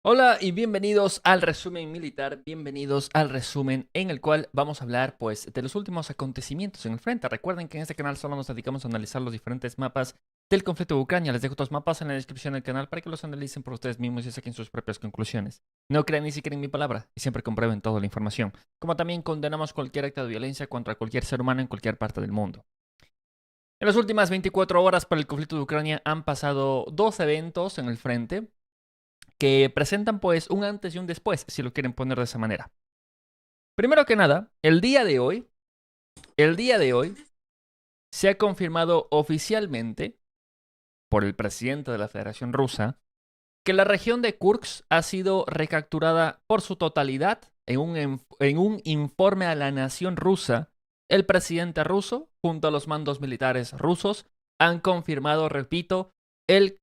Hola y bienvenidos al resumen militar, bienvenidos al resumen en el cual vamos a hablar pues de los últimos acontecimientos en el frente. Recuerden que en este canal solo nos dedicamos a analizar los diferentes mapas del conflicto de Ucrania. Les dejo otros mapas en la descripción del canal para que los analicen por ustedes mismos y saquen sus propias conclusiones. No crean ni siquiera en mi palabra y siempre comprueben toda la información. Como también condenamos cualquier acto de violencia contra cualquier ser humano en cualquier parte del mundo. En las últimas 24 horas para el conflicto de Ucrania han pasado dos eventos en el frente que presentan pues un antes y un después, si lo quieren poner de esa manera. Primero que nada, el día de hoy se ha confirmado oficialmente por el presidente de la Federación Rusa que la región de Kursk ha sido recapturada por su totalidad en un informe a la nación rusa. El presidente ruso, junto a los mandos militares rusos, han confirmado, repito,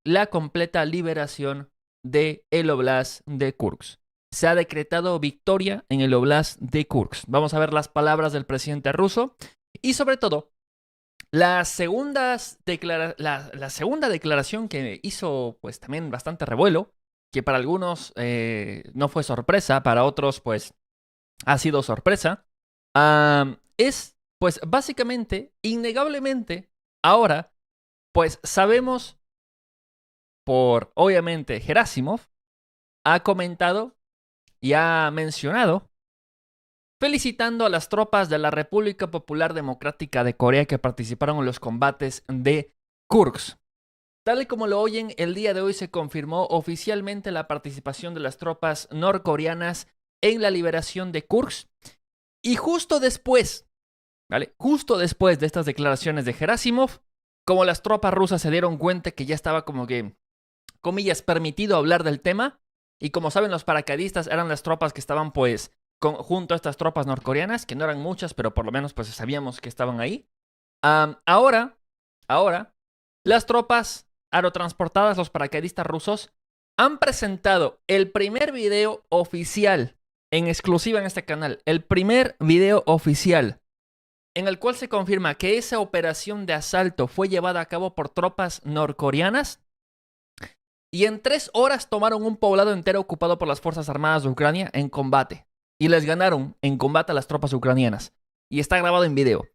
la completa liberación de el Oblast de Kursk. Se ha decretado victoria en el Oblast de Kursk. Vamos a ver las palabras del presidente ruso y sobre todo la segunda declaración que hizo pues también bastante revuelo, que para algunos no fue sorpresa, para otros pues ha sido sorpresa, es pues básicamente, innegablemente, ahora pues sabemos por obviamente Gerasimov, ha comentado y ha mencionado felicitando a las tropas de la República Popular Democrática de Corea que participaron en los combates de Kursk. Tal y como lo oyen, el día de hoy se confirmó oficialmente la participación de las tropas norcoreanas en la liberación de Kursk. Y justo después, ¿vale? Justo después de estas declaraciones de Gerasimov, como las tropas rusas se dieron cuenta que ya estaba como que, comillas, permitido hablar del tema, y como saben, los paracaidistas eran las tropas que estaban pues junto a estas tropas norcoreanas, que no eran muchas, pero por lo menos pues sabíamos que estaban ahí. Ahora, las tropas aerotransportadas, los paracaidistas rusos, han presentado el primer video oficial en exclusiva en este canal, el primer video oficial en el cual se confirma que esa operación de asalto fue llevada a cabo por tropas norcoreanas y en 3 horas tomaron un poblado entero ocupado por las Fuerzas Armadas de Ucrania en combate. Y les ganaron en combate a las tropas ucranianas. Y está grabado en video.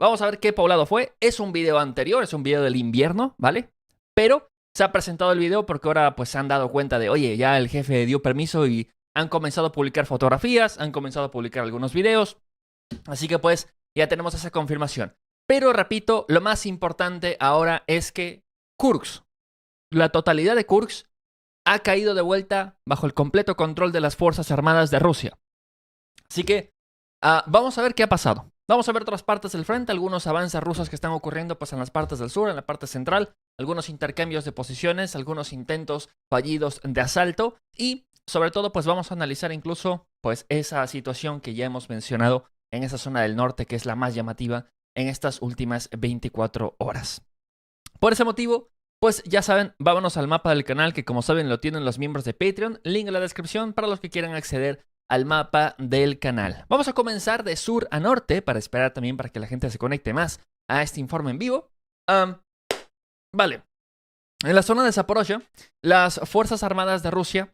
Vamos a ver qué poblado fue. Es un video anterior, es un video del invierno, ¿vale? Pero se ha presentado el video porque ahora pues se han dado cuenta de, oye, ya el jefe dio permiso y han comenzado a publicar fotografías, han comenzado a publicar algunos videos. Así que pues ya tenemos esa confirmación. Pero repito, lo más importante ahora es que Kursk, la totalidad de Kursk, ha caído de vuelta bajo el completo control de las Fuerzas Armadas de Rusia. Así que vamos a ver qué ha pasado. Vamos a ver otras partes del frente, algunos avances rusos que están ocurriendo pues en las partes del sur, en la parte central, algunos intercambios de posiciones, algunos intentos fallidos de asalto y sobre todo pues vamos a analizar incluso pues esa situación que ya hemos mencionado en esa zona del norte que es la más llamativa en estas últimas 24 horas. Por ese motivo, pues ya saben, vámonos al mapa del canal que como saben lo tienen los miembros de Patreon, link en la descripción para los que quieran acceder al mapa del canal. Vamos a comenzar de sur a norte para esperar también para que la gente se conecte más a este informe en vivo. Vale, en la zona de Zaporozhye, las Fuerzas Armadas de Rusia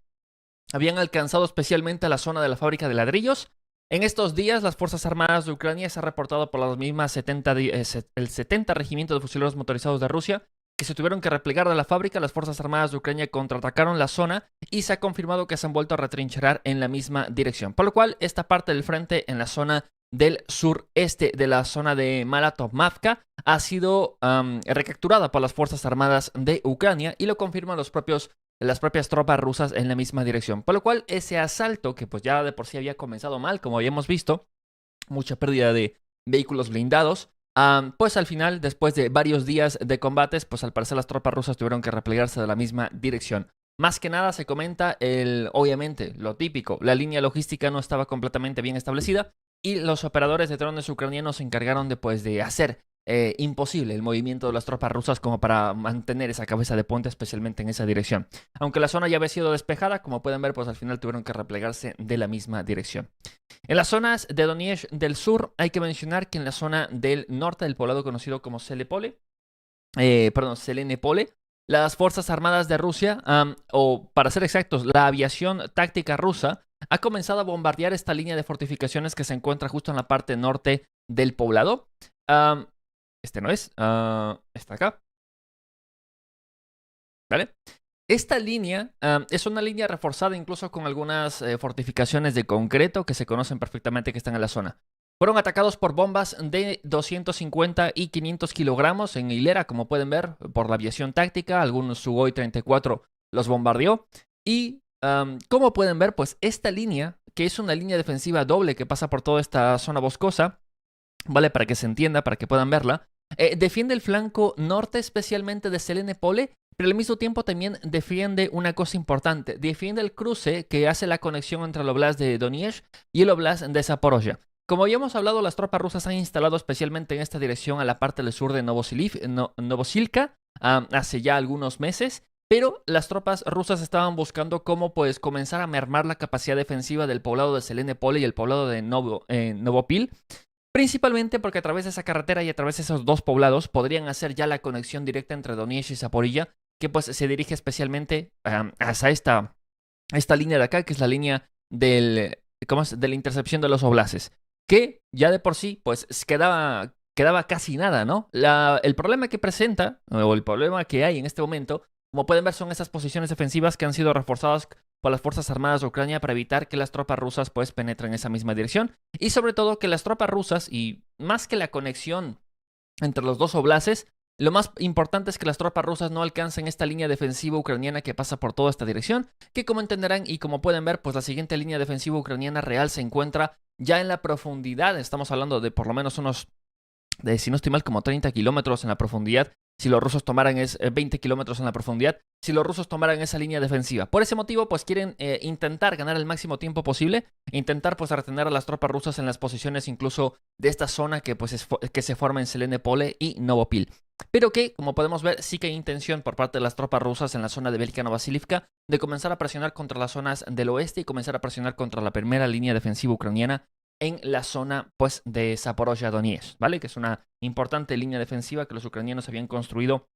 habían alcanzado especialmente la zona de la fábrica de ladrillos. En estos días, las Fuerzas Armadas de Ucrania se ha reportado por las mismas el 70 Regimiento de Fusileros Motorizados de Rusia que se tuvieron que replegar de la fábrica. Las Fuerzas Armadas de Ucrania contraatacaron la zona y se ha confirmado que se han vuelto a retrincherar en la misma dirección. Por lo cual, esta parte del frente en la zona del sureste de la zona de Malatovmavka ha sido recapturada por las Fuerzas Armadas de Ucrania y lo confirman las propias tropas rusas en la misma dirección. Por lo cual, ese asalto, que pues ya de por sí había comenzado mal, como habíamos visto, mucha pérdida de vehículos blindados, pues al final, después de varios días de combates, pues al parecer las tropas rusas tuvieron que replegarse de la misma dirección. Más que nada se comenta, obviamente, lo típico, la línea logística no estaba completamente bien establecida y los operadores de drones ucranianos se encargaron de hacer imposible el movimiento de las tropas rusas como para mantener esa cabeza de ponte, especialmente en esa dirección. Aunque la zona ya había sido despejada, como pueden ver, pues al final tuvieron que replegarse de la misma dirección. En las zonas de Donetsk del sur, hay que mencionar que en la zona del norte del poblado conocido como Selenepole, las Fuerzas Armadas de Rusia, o para ser exactos, la aviación táctica rusa, ha comenzado a bombardear esta línea de fortificaciones que se encuentra justo en la parte norte del poblado. Este no es, está acá. ¿Vale? Esta línea es una línea reforzada incluso con algunas fortificaciones de concreto que se conocen perfectamente que están en la zona. Fueron atacados por bombas de 250 y 500 kilogramos en hilera, como pueden ver, por la aviación táctica. Algunos Sukhoi 34 los bombardeó. Y como pueden ver, pues esta línea, que es una línea defensiva doble que pasa por toda esta zona boscosa, ¿vale? Para que se entienda, para que puedan verla. Defiende el flanco norte, especialmente de Selene Pole, pero al mismo tiempo también defiende una cosa importante. Defiende el cruce que hace la conexión entre el Oblast de Donetsk y el Oblast de Zaporozhia. Como habíamos hablado, las tropas rusas han instalado especialmente en esta dirección a la parte del sur de Novosilka hace ya algunos meses. Pero las tropas rusas estaban buscando cómo pues comenzar a mermar la capacidad defensiva del poblado de Selene Pole y el poblado de Novopil. Principalmente porque a través de esa carretera y a través de esos dos poblados podrían hacer ya la conexión directa entre Donetsk y Zaporilla, que pues se dirige especialmente hacia esta línea de acá, que es la línea de la intercepción de los oblases, que ya de por sí pues quedaba casi nada, ¿no? El problema que presenta, o el problema que hay en este momento, como pueden ver, son esas posiciones defensivas que han sido reforzadas por las Fuerzas Armadas de Ucrania para evitar que las tropas rusas pues penetren en esa misma dirección. Y sobre todo que las tropas rusas, y más que la conexión entre los dos oblases, lo más importante es que las tropas rusas no alcancen esta línea defensiva ucraniana que pasa por toda esta dirección, que como entenderán y como pueden ver, pues la siguiente línea defensiva ucraniana real se encuentra ya en la profundidad. Estamos hablando de por lo menos unos, si no estoy mal, como 30 kilómetros en la profundidad. Si los rusos tomaran 20 kilómetros en la profundidad, si los rusos tomaran esa línea defensiva. Por ese motivo, pues quieren intentar ganar el máximo tiempo posible, intentar pues retener a las tropas rusas en las posiciones incluso de esta zona que pues que se forma en Selene Pole y Novopil. Pero que, como podemos ver, sí que hay intención por parte de las tropas rusas en la zona de Velika Novosilivka de comenzar a presionar contra las zonas del oeste y comenzar a presionar contra la primera línea defensiva ucraniana en la zona pues de Zaporozhia Donetsk, ¿vale? Que es una importante línea defensiva que los ucranianos habían construido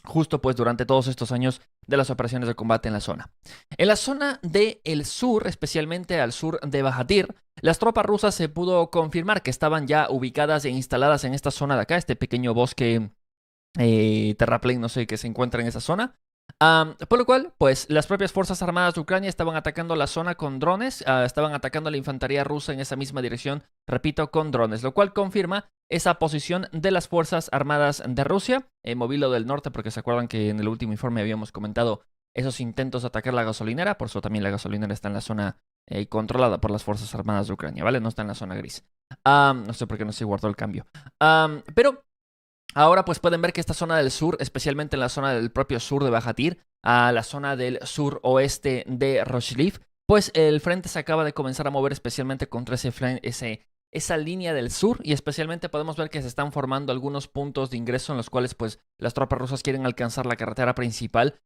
justo pues durante todos estos años de las operaciones de combate en la zona. En la zona del sur, especialmente al sur de Bajatir, las tropas rusas se pudo confirmar que estaban ya ubicadas e instaladas en esta zona de acá, este pequeño bosque terraplén, no sé, que se encuentra en esa zona. Por lo cual, pues las propias Fuerzas Armadas de Ucrania estaban atacando la zona con drones, estaban atacando a la infantería rusa en esa misma dirección, repito, con drones, lo cual confirma esa posición de las Fuerzas Armadas de Rusia, Movilo del Norte, porque se acuerdan que en el último informe habíamos comentado esos intentos de atacar la gasolinera, por eso también la gasolinera está en la zona controlada por las Fuerzas Armadas de Ucrania, ¿vale? No está en la zona gris. No sé por qué no se guardó el cambio. Pero ahora pues pueden ver que esta zona del sur, especialmente en la zona del propio sur de Bajatir, a la zona del suroeste de Roshliv, pues el frente se acaba de comenzar a mover especialmente contra esa línea del sur, y especialmente podemos ver que se están formando algunos puntos de ingreso en los cuales pues las tropas rusas quieren alcanzar la carretera principal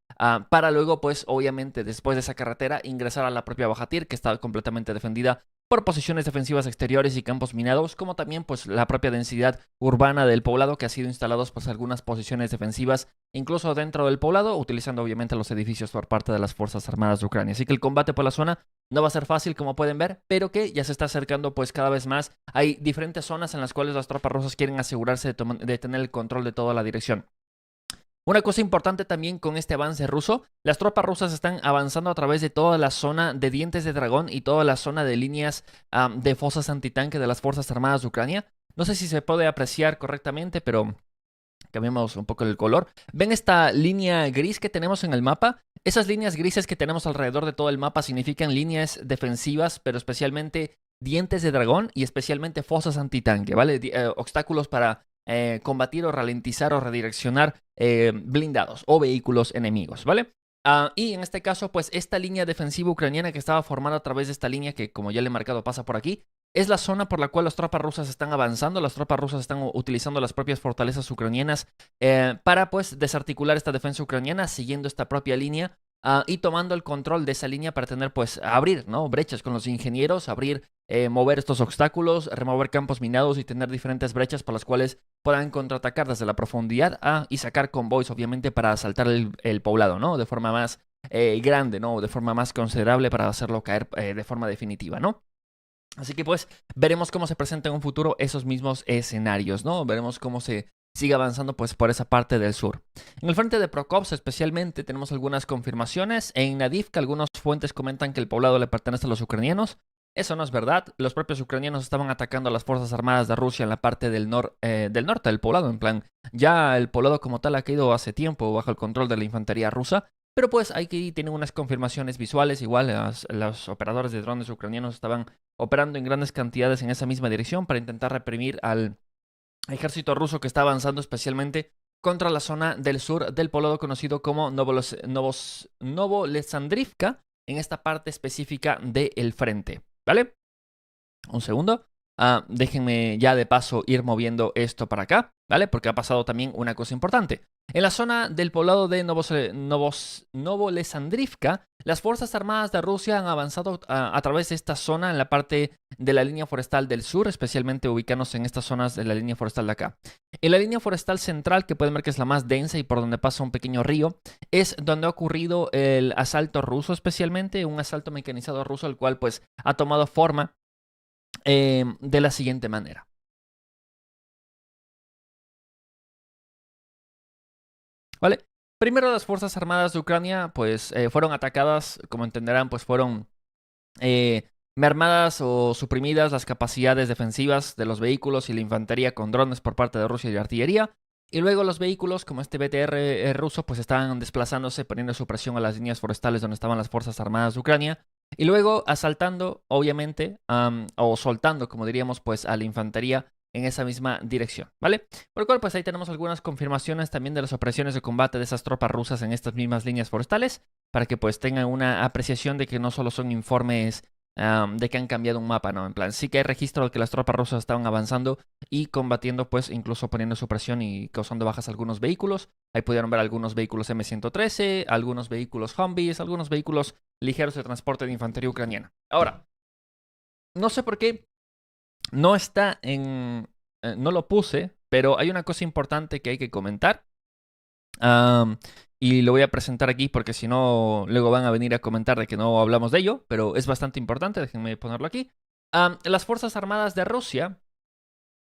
para luego pues obviamente después de esa carretera ingresar a la propia Bajatir, que está completamente defendida por posiciones defensivas exteriores y campos minados, como también pues la propia densidad urbana del poblado, que ha sido instalados pues algunas posiciones defensivas incluso dentro del poblado, utilizando obviamente los edificios por parte de las Fuerzas Armadas de Ucrania. Así que el combate por la zona no va a ser fácil, como pueden ver, pero que ya se está acercando pues cada vez más. Hay diferentes zonas en las cuales las tropas rusas quieren asegurarse de tener el control de toda la dirección. Una cosa importante también con este avance ruso, las tropas rusas están avanzando a través de toda la zona de dientes de dragón y toda la zona de líneas de fosas antitanque de las Fuerzas Armadas de Ucrania. No sé si se puede apreciar correctamente, pero cambiamos un poco el color. ¿Ven esta línea gris que tenemos en el mapa? Esas líneas grises que tenemos alrededor de todo el mapa significan líneas defensivas, pero especialmente dientes de dragón y especialmente fosas antitanque, ¿vale? Obstáculos para combatir o ralentizar o redireccionar blindados o vehículos enemigos, ¿vale? Y en este caso, pues esta línea defensiva ucraniana que estaba formada a través de esta línea que, como ya le he marcado, pasa por aquí, es la zona por la cual las tropas rusas están avanzando. Las tropas rusas están utilizando las propias fortalezas ucranianas para pues desarticular esta defensa ucraniana siguiendo esta propia línea y tomando el control de esa línea para tener, pues, abrir, ¿no? Brechas con los ingenieros, abrir, mover estos obstáculos, remover campos minados y tener diferentes brechas por las cuales puedan contraatacar desde la profundidad y sacar convoys, obviamente, para asaltar el poblado, ¿no? De forma más grande, ¿no? De forma más considerable para hacerlo caer de forma definitiva, ¿no? Así que pues veremos cómo se presentan en un futuro esos mismos escenarios, ¿no? Veremos cómo se sigue avanzando pues por esa parte del sur. En el frente de Prokopsk especialmente tenemos algunas confirmaciones. En Nadivka algunas fuentes comentan que el poblado le pertenece a los ucranianos. Eso no es verdad. Los propios ucranianos estaban atacando a las fuerzas armadas de Rusia en la parte del norte del poblado. En plan, ya el poblado como tal ha caído hace tiempo bajo el control de la infantería rusa. Pero pues aquí tienen unas confirmaciones visuales. Igual los operadores de drones ucranianos estaban operando en grandes cantidades en esa misma dirección para intentar reprimir al ejército ruso que está avanzando especialmente contra la zona del sur del poblado conocido como Novolesandrivka, en esta parte específica del frente, ¿vale? Un segundo. Déjenme ya de paso ir moviendo esto para acá, ¿vale? Porque ha pasado también una cosa importante. En la zona del poblado de Novolesandrivka, las fuerzas armadas de Rusia han avanzado a través de esta zona en la parte de la línea forestal del sur, especialmente ubicándose en estas zonas de la línea forestal de acá. En la línea forestal central, que pueden ver que es la más densa y por donde pasa un pequeño río, es donde ha ocurrido el asalto ruso, especialmente un asalto mecanizado ruso, el cual pues ha tomado forma de la siguiente manera. ¿Vale? Primero las Fuerzas Armadas de Ucrania pues fueron atacadas, como entenderán, pues fueron mermadas o suprimidas las capacidades defensivas de los vehículos y la infantería con drones por parte de Rusia y artillería. Y luego los vehículos, como este BTR ruso, pues estaban desplazándose, poniendo supresión a las líneas forestales donde estaban las Fuerzas Armadas de Ucrania. Y luego asaltando, obviamente, o soltando, como diríamos, pues a la infantería en esa misma dirección, ¿vale? Por lo cual, pues ahí tenemos algunas confirmaciones también de las operaciones de combate de esas tropas rusas en estas mismas líneas forestales, para que pues tengan una apreciación de que no solo son informes de que han cambiado un mapa, ¿no? En plan, sí que hay registro de que las tropas rusas estaban avanzando y combatiendo, pues incluso poniendo supresión y causando bajas a algunos vehículos. Ahí pudieron ver algunos vehículos M113, algunos vehículos Humvees, algunos vehículos ligeros de transporte de infantería ucraniana. Ahora, no sé por qué no está en... no lo puse, pero hay una cosa importante que hay que comentar. Y lo voy a presentar aquí porque si no, luego van a venir a comentar de que no hablamos de ello, pero es bastante importante, déjenme ponerlo aquí. Las Fuerzas Armadas de Rusia,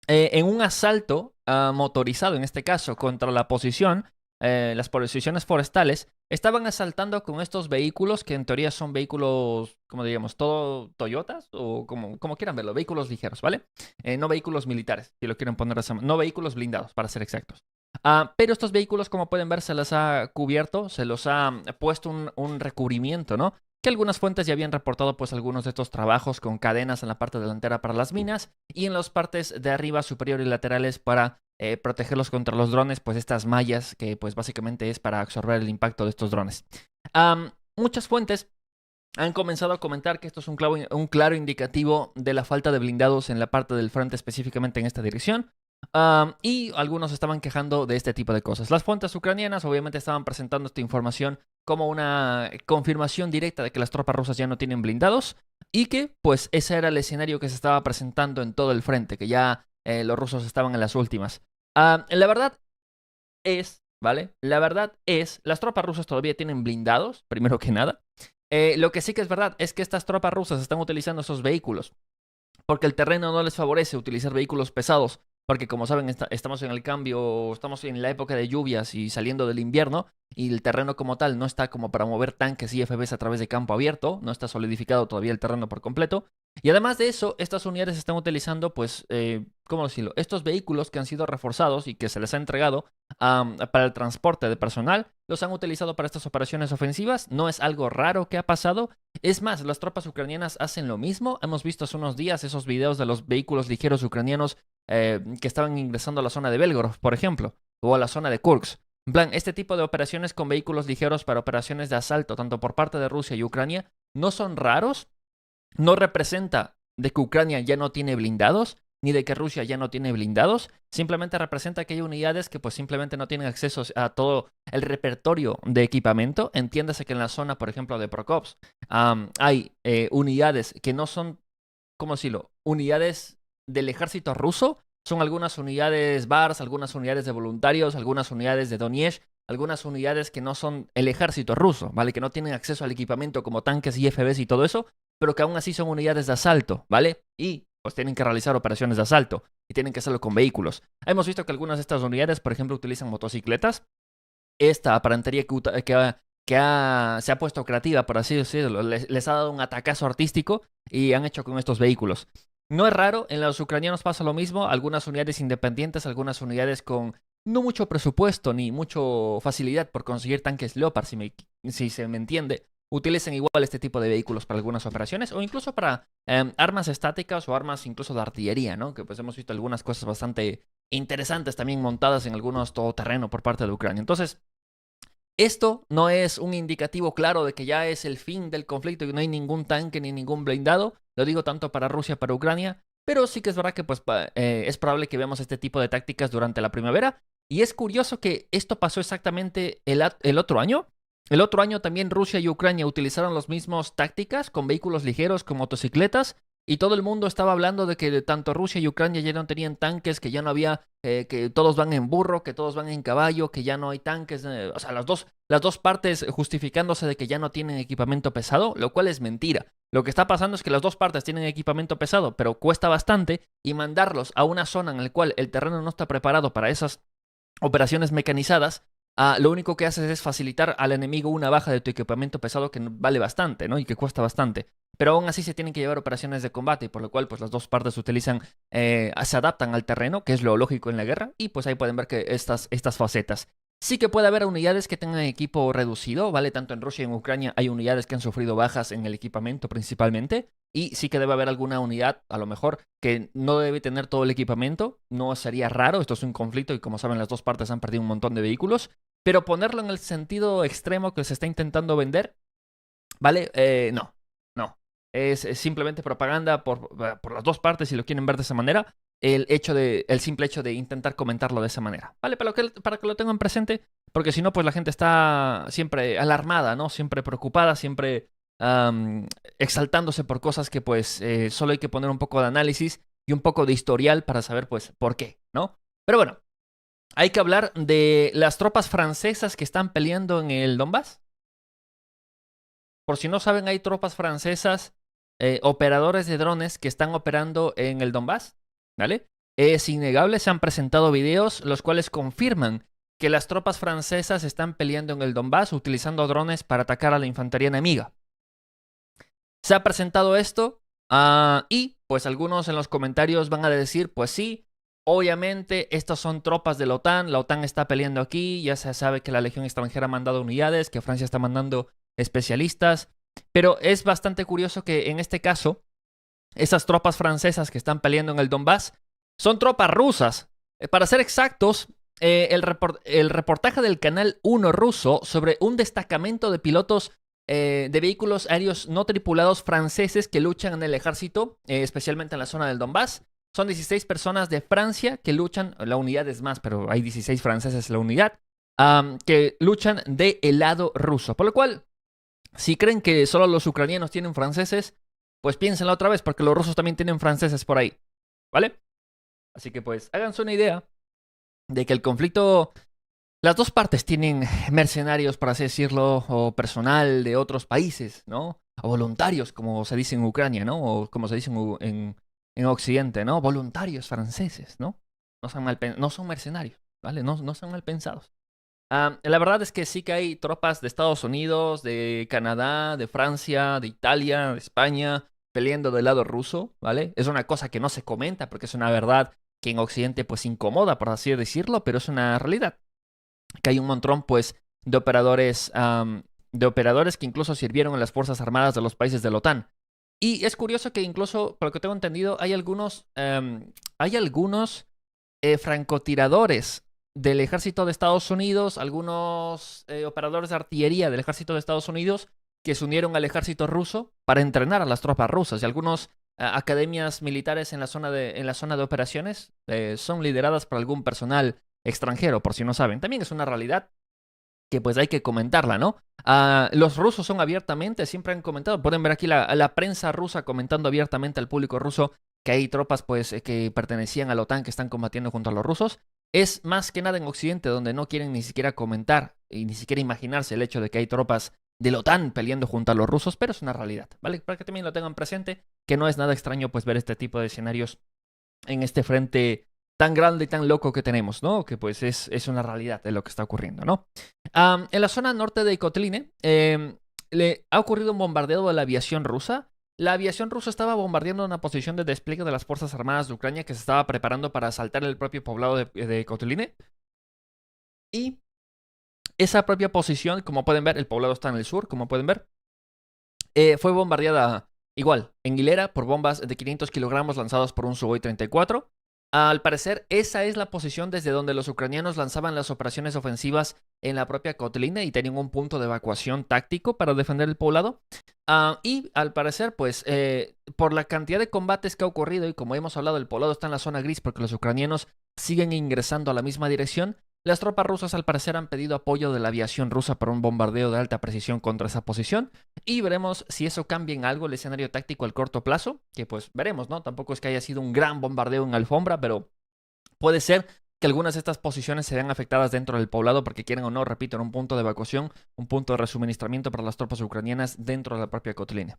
en un asalto motorizado, en este caso, contra la posición, las posiciones forestales, estaban asaltando con estos vehículos que en teoría son vehículos, como diríamos, todo Toyotas o como quieran verlo, vehículos ligeros, ¿vale? No vehículos militares, si lo quieren poner así, no vehículos blindados, para ser exactos. Pero estos vehículos, como pueden ver, se los ha cubierto, se los ha puesto un recubrimiento, ¿no? Que algunas fuentes ya habían reportado pues algunos de estos trabajos con cadenas en la parte delantera para las minas y en las partes de arriba, superior y laterales para protegerlos contra los drones, pues estas mallas que pues básicamente es para absorber el impacto de estos drones. Muchas fuentes han comenzado a comentar que esto es un claro indicativo de la falta de blindados en la parte del frente, específicamente en esta dirección. Y algunos estaban quejando de este tipo de cosas. Las fuentes ucranianas obviamente estaban presentando esta información como una confirmación directa de que las tropas rusas ya no tienen blindados y que pues ese era el escenario que se estaba presentando en todo el frente, que ya los rusos estaban en las últimas. La verdad es, ¿vale? La verdad es, las tropas rusas todavía tienen blindados, primero que nada. Lo que sí que es verdad es que estas tropas rusas están utilizando esos vehículos porque el terreno no les favorece utilizar vehículos pesados, porque como saben estamos en el cambio, estamos en la época de lluvias y saliendo del invierno, y el terreno como tal no está como para mover tanques y FBs a través de campo abierto, no está solidificado todavía el terreno por completo. Y además de eso, estas unidades están utilizando, pues, ¿cómo decirlo? Estos vehículos que han sido reforzados y que se les ha entregado para el transporte de personal, los han utilizado para estas operaciones ofensivas. No es algo raro que ha pasado. Es más, las tropas ucranianas hacen lo mismo. Hemos visto hace unos días esos videos de los vehículos ligeros ucranianos que estaban ingresando a la zona de Belgorod, por ejemplo, o a la zona de Kursk. En plan, este tipo de operaciones con vehículos ligeros para operaciones de asalto, tanto por parte de Rusia y Ucrania, no son raros. No representa de que Ucrania ya no tiene blindados, ni de que Rusia ya no tiene blindados. Simplemente representa que hay unidades que pues simplemente no tienen acceso a todo el repertorio de equipamiento. Entiéndase que en la zona, por ejemplo, de Prokopsk, hay unidades que no son, ¿cómo decirlo? Unidades del ejército ruso. Son algunas unidades VARS, algunas unidades de voluntarios, algunas unidades de Donetsk, algunas unidades que no son el ejército ruso, ¿vale? Que no tienen acceso al equipamiento como tanques y FBs y todo eso, pero que aún así son unidades de asalto, ¿vale? Y pues tienen que realizar operaciones de asalto y tienen que hacerlo con vehículos. Hemos visto que algunas de estas unidades, por ejemplo, utilizan motocicletas. Esta aparentería se ha puesto creativa, por así decirlo, les ha dado un atacazo artístico y han hecho con estos vehículos. No es raro, en los ucranianos pasa lo mismo, algunas unidades independientes, algunas unidades con no mucho presupuesto ni mucha facilidad por conseguir tanques Leopard, si se me entiende, utilizan igual este tipo de vehículos para algunas operaciones o incluso para armas estáticas o armas incluso de artillería, ¿no? Que pues hemos visto algunas cosas bastante interesantes también montadas en algunos todoterreno por parte de Ucrania. Entonces, esto no es un indicativo claro de que ya es el fin del conflicto y no hay ningún tanque ni ningún blindado. Lo digo tanto para Rusia como para Ucrania. Pero sí que es verdad que pues, es probable que veamos este tipo de tácticas durante la primavera. Y es curioso que esto pasó exactamente el otro año. El otro año también Rusia y Ucrania utilizaron las mismas tácticas con vehículos ligeros, con motocicletas. Y todo el mundo estaba hablando de que tanto Rusia y Ucrania ya no tenían tanques, que ya no había, que todos van en burro, que todos van en caballo, que ya no hay tanques. O sea, las dos partes justificándose de que ya no tienen equipamiento pesado, lo cual es mentira. Lo que está pasando es que las dos partes tienen equipamiento pesado, pero cuesta bastante, y mandarlos a una zona en la cual el terreno no está preparado para esas operaciones mecanizadas, lo único que haces es facilitar al enemigo una baja de tu equipamiento pesado que vale bastante, ¿no? Y que cuesta bastante. Pero aún así se tienen que llevar operaciones de combate, y por lo cual pues las dos partes utilizan, se adaptan al terreno, que es lo lógico en la guerra, y pues ahí pueden ver que estas facetas. Sí que puede haber unidades que tengan equipo reducido, ¿vale? Tanto en Rusia y en Ucrania hay unidades que han sufrido bajas en el equipamiento principalmente. Y sí que debe haber alguna unidad, a lo mejor, que no debe tener todo el equipamiento. No sería raro, esto es un conflicto y como saben las dos partes han perdido un montón de vehículos. Pero ponerlo en el sentido extremo que se está intentando vender, ¿vale? No. Es simplemente propaganda por las dos partes si lo quieren ver de esa manera. El simple hecho de intentar comentarlo de esa manera, ¿vale? Para que lo tengan presente, porque si no, pues la gente está siempre alarmada, ¿no? Siempre preocupada, siempre exaltándose por cosas que pues solo hay que poner un poco de análisis y un poco de historial para saber pues por qué, ¿no? Pero bueno, hay que hablar de las tropas francesas que están peleando en el Donbass. Por si no saben, hay tropas francesas, operadores de drones que están operando en el Donbass, ¿vale? Es innegable, se han presentado videos los cuales confirman que las tropas francesas están peleando en el Donbass utilizando drones para atacar a la infantería enemiga. Se ha presentado esto y pues algunos en los comentarios van a decir, pues sí, obviamente estas son tropas de la OTAN está peleando aquí, ya se sabe que la Legión extranjera ha mandado unidades, que Francia está mandando especialistas, pero es bastante curioso que en este caso, esas tropas francesas que están peleando en el Donbass son tropas rusas. Para ser exactos, el reportaje del Canal 1 ruso sobre un destacamento de pilotos de vehículos aéreos no tripulados franceses que luchan en el ejército, especialmente en la zona del Donbass. Son 16 personas de Francia que luchan, la unidad es más, pero hay 16 franceses en la unidad, que luchan del lado ruso. Por lo cual, si creen que solo los ucranianos tienen franceses, pues piénsenlo otra vez, porque los rusos también tienen franceses por ahí, ¿vale? Así que pues háganse una idea de que el conflicto, las dos partes tienen mercenarios, por así decirlo, o personal de otros países, ¿no? O voluntarios, como se dice en Ucrania, ¿no? O como se dice en Occidente, ¿no? Voluntarios franceses, ¿no? No son mercenarios, ¿vale? No son mal pensados. La verdad es que sí que hay tropas de Estados Unidos, de Canadá, de Francia, de Italia, de España, peleando del lado ruso, ¿vale? Es una cosa que no se comenta porque es una verdad que en Occidente pues incomoda, por así decirlo, pero es una realidad. Que hay un montón pues de operadores que incluso sirvieron en las Fuerzas Armadas de los países de la OTAN. Y es curioso que incluso, por lo que tengo entendido, hay algunos francotiradores del ejército de Estados Unidos, algunos operadores de artillería del ejército de Estados Unidos que se unieron al ejército ruso para entrenar a las tropas rusas. Y algunos academias militares en la zona de operaciones son lideradas por algún personal extranjero, por si no saben. También es una realidad que pues hay que comentarla, ¿no? Los rusos son abiertamente, siempre han comentado, pueden ver aquí la prensa rusa comentando abiertamente al público ruso que hay tropas pues que pertenecían a la OTAN que están combatiendo contra los rusos. Es más que nada en Occidente donde no quieren ni siquiera comentar y ni siquiera imaginarse el hecho de que hay tropas de la OTAN peleando junto a los rusos, pero es una realidad, ¿vale? Para que también lo tengan presente, que no es nada extraño pues ver este tipo de escenarios en este frente tan grande y tan loco que tenemos, ¿no? Que pues es una realidad de lo que está ocurriendo, ¿no? En la zona norte de Kotline le ha ocurrido un bombardeo de la aviación rusa. La aviación rusa estaba bombardeando una posición de despliegue de las Fuerzas Armadas de Ucrania que se estaba preparando para asaltar el propio poblado de Kotline. Y esa propia posición, como pueden ver, el poblado está en el sur, como pueden ver, fue bombardeada igual, en hilera, por bombas de 500 kilogramos lanzadas por un Sukhoi 34. Al parecer, esa es la posición desde donde los ucranianos lanzaban las operaciones ofensivas en la propia Kotlina y tenían un punto de evacuación táctico para defender el poblado. Y al parecer, pues, por la cantidad de combates que ha ocurrido y como hemos hablado, el poblado está en la zona gris porque los ucranianos siguen ingresando a la misma dirección. Las tropas rusas al parecer han pedido apoyo de la aviación rusa para un bombardeo de alta precisión contra esa posición y veremos si eso cambia en algo el escenario táctico al corto plazo, que pues veremos, ¿no? Tampoco es que haya sido un gran bombardeo en alfombra, pero puede ser que algunas de estas posiciones se vean afectadas dentro del poblado porque quieren o no, repito, en un punto de evacuación, un punto de resuministramiento para las tropas ucranianas dentro de la propia Kotlina.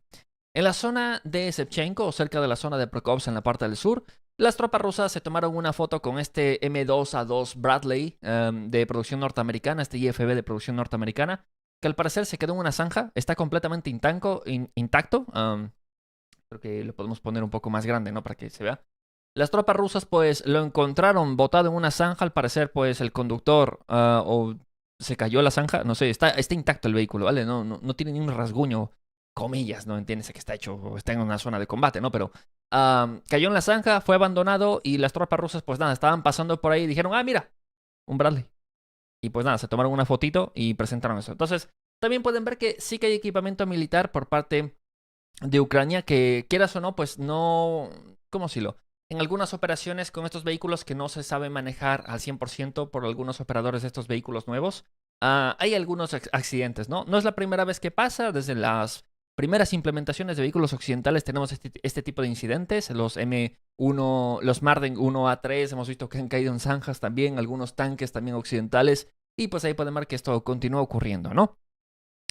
En la zona de Shevchenko, o cerca de la zona de Prokopsk en la parte del sur, las tropas rusas se tomaron una foto con este M2A2 Bradley de producción norteamericana, este IFB de producción norteamericana, que al parecer se quedó en una zanja, está completamente intacto. Creo que lo podemos poner un poco más grande, ¿no? Para que se vea. Las tropas rusas pues lo encontraron botado en una zanja, al parecer pues el conductor o se cayó la zanja, no sé, está intacto el vehículo, ¿vale? No tiene ni un rasguño, comillas, ¿no? Entiendes que está hecho, o está en una zona de combate, ¿no? Pero cayó en la zanja, fue abandonado y las tropas rusas pues nada, estaban pasando por ahí y dijeron, mira, un Bradley. Y pues nada, se tomaron una fotito y presentaron eso. Entonces, también pueden ver que sí que hay equipamiento militar por parte de Ucrania que, quieras o no, pues no... ¿Cómo decirlo? En algunas operaciones con estos vehículos que no se sabe manejar al 100% por algunos operadores de estos vehículos nuevos, hay algunos accidentes, ¿no? No es la primera vez que pasa, desde las primeras implementaciones de vehículos occidentales tenemos este tipo de incidentes, los M1, los Marden 1A3, hemos visto que han caído en zanjas también, algunos tanques también occidentales, y pues ahí pueden ver que esto continúa ocurriendo, ¿no?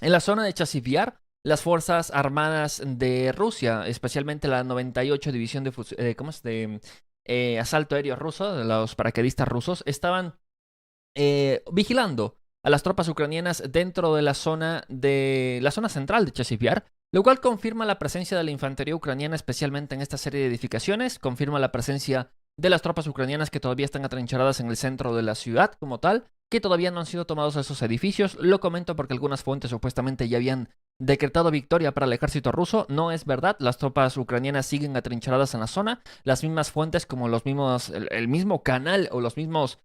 En la zona de Chasiv-Yar, las Fuerzas Armadas de Rusia, especialmente la 98 División de Asalto Aéreo Ruso, de los paracaidistas rusos, estaban vigilando a las tropas ucranianas dentro de la zona central de Chasiv-Yar, lo cual confirma la presencia de la infantería ucraniana, especialmente en esta serie de edificaciones, confirma la presencia de las tropas ucranianas que todavía están atrincheradas en el centro de la ciudad como tal, que todavía no han sido tomados esos edificios. Lo comento porque algunas fuentes supuestamente ya habían decretado victoria para el ejército ruso. No es verdad, las tropas ucranianas siguen atrincheradas en la zona. Las mismas fuentes como el mismo canal o los mismos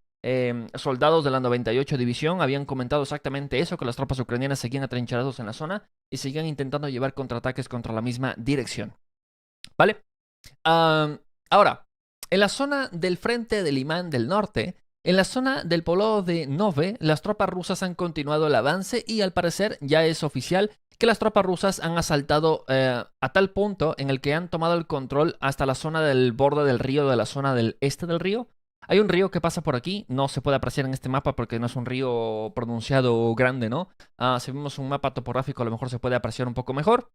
soldados de la 98 División habían comentado exactamente eso, que las tropas ucranianas seguían atrincherados en la zona y seguían intentando llevar contraataques contra la misma dirección. ¿Vale? Ahora, en la zona del frente del Limán del norte, en la zona del poblado de Nove, las tropas rusas han continuado el avance y al parecer ya es oficial que las tropas rusas han asaltado a tal punto en el que han tomado el control hasta la zona del borde del río, de la zona del este del río. Hay un río que pasa por aquí, no se puede apreciar en este mapa porque no es un río pronunciado o grande, ¿no? Si vemos un mapa topográfico a lo mejor se puede apreciar un poco mejor.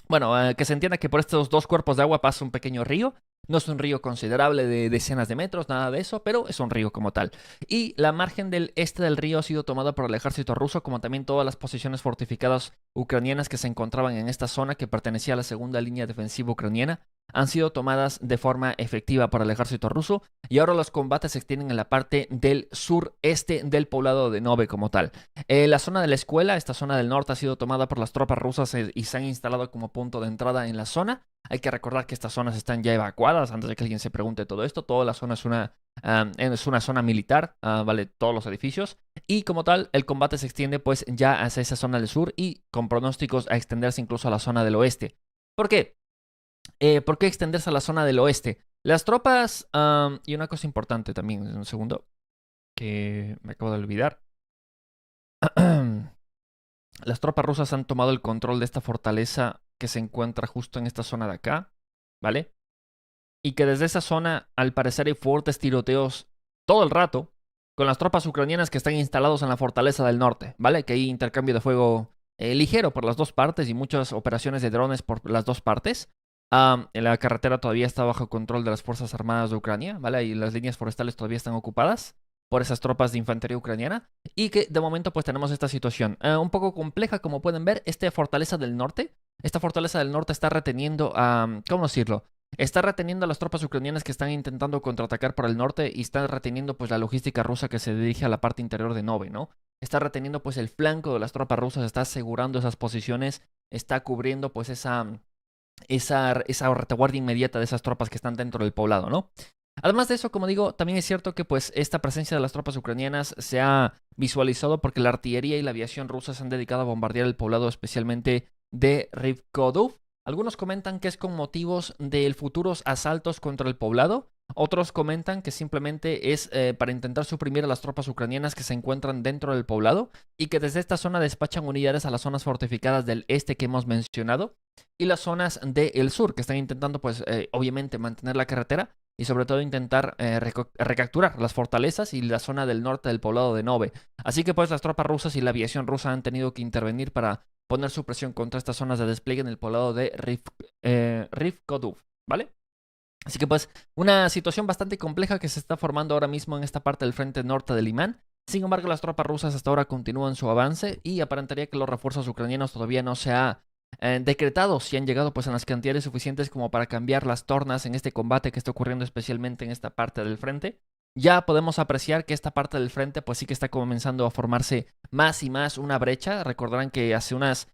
Bueno, que se entienda que por estos dos cuerpos de agua pasa un pequeño río. No es un río considerable de decenas de metros, nada de eso, pero es un río como tal. Y la margen del este del río ha sido tomada por el ejército ruso, como también todas las posiciones fortificadas ucranianas que se encontraban en esta zona que pertenecía a la segunda línea defensiva ucraniana, han sido tomadas de forma efectiva por el ejército ruso y ahora los combates se extienden en la parte del sureste del poblado de Nove como tal. La zona de la escuela, esta zona del norte, ha sido tomada por las tropas rusas y se han instalado como punto de entrada en la zona. Hay que recordar que estas zonas están ya evacuadas antes de que alguien se pregunte todo esto. Toda la zona es una zona militar, ¿vale? Todos los edificios. Y como tal, el combate se extiende pues ya hacia esa zona del sur y con pronósticos a extenderse incluso a la zona del oeste. ¿Por qué? ¿Por qué extenderse a la zona del oeste? Las tropas, y una cosa importante también, un segundo, que me acabo de olvidar. Las tropas rusas han tomado el control de esta fortaleza que se encuentra justo en esta zona de acá, ¿vale? Y que desde esa zona, al parecer, hay fuertes tiroteos todo el rato con las tropas ucranianas que están instalados en la fortaleza del norte, ¿vale? Que hay intercambio de fuego ligero por las dos partes y muchas operaciones de drones por las dos partes. En la carretera todavía está bajo control de las Fuerzas Armadas de Ucrania, ¿vale? Y las líneas forestales todavía están ocupadas por esas tropas de infantería ucraniana. Y que de momento pues tenemos esta situación un poco compleja, como pueden ver. Esta fortaleza del norte está reteniendo, ¿cómo decirlo? Está reteniendo a las tropas ucranianas que están intentando contraatacar por el norte y está reteniendo pues la logística rusa que se dirige a la parte interior de Nove, ¿no? Está reteniendo pues el flanco de las tropas rusas, está asegurando esas posiciones, está cubriendo pues esa retaguardia inmediata de esas tropas que están dentro del poblado, ¿no? Además de eso, como digo, también es cierto que pues esta presencia de las tropas ucranianas se ha visualizado porque la artillería y la aviación rusa se han dedicado a bombardear el poblado, especialmente de Rivkodov. Algunos comentan que es con motivos de futuros asaltos contra el poblado. Otros comentan que simplemente es para intentar suprimir a las tropas ucranianas que se encuentran dentro del poblado y que desde esta zona despachan unidades a las zonas fortificadas del este que hemos mencionado y las zonas del sur que están intentando pues obviamente mantener la carretera y sobre todo intentar recapturar las fortalezas y la zona del norte del poblado de Nove. Así que pues las tropas rusas y la aviación rusa han tenido que intervenir para poner su presión contra estas zonas de despliegue en el poblado de Rivkodov, ¿vale? Así que pues una situación bastante compleja que se está formando ahora mismo en esta parte del frente norte del Limán. Sin embargo, las tropas rusas hasta ahora continúan su avance y aparentaría que los refuerzos ucranianos todavía no se ha decretado si han llegado pues en las cantidades suficientes como para cambiar las tornas en este combate que está ocurriendo especialmente en esta parte del frente. Ya podemos apreciar que esta parte del frente pues sí que está comenzando a formarse más y más una brecha. Recordarán que hace unas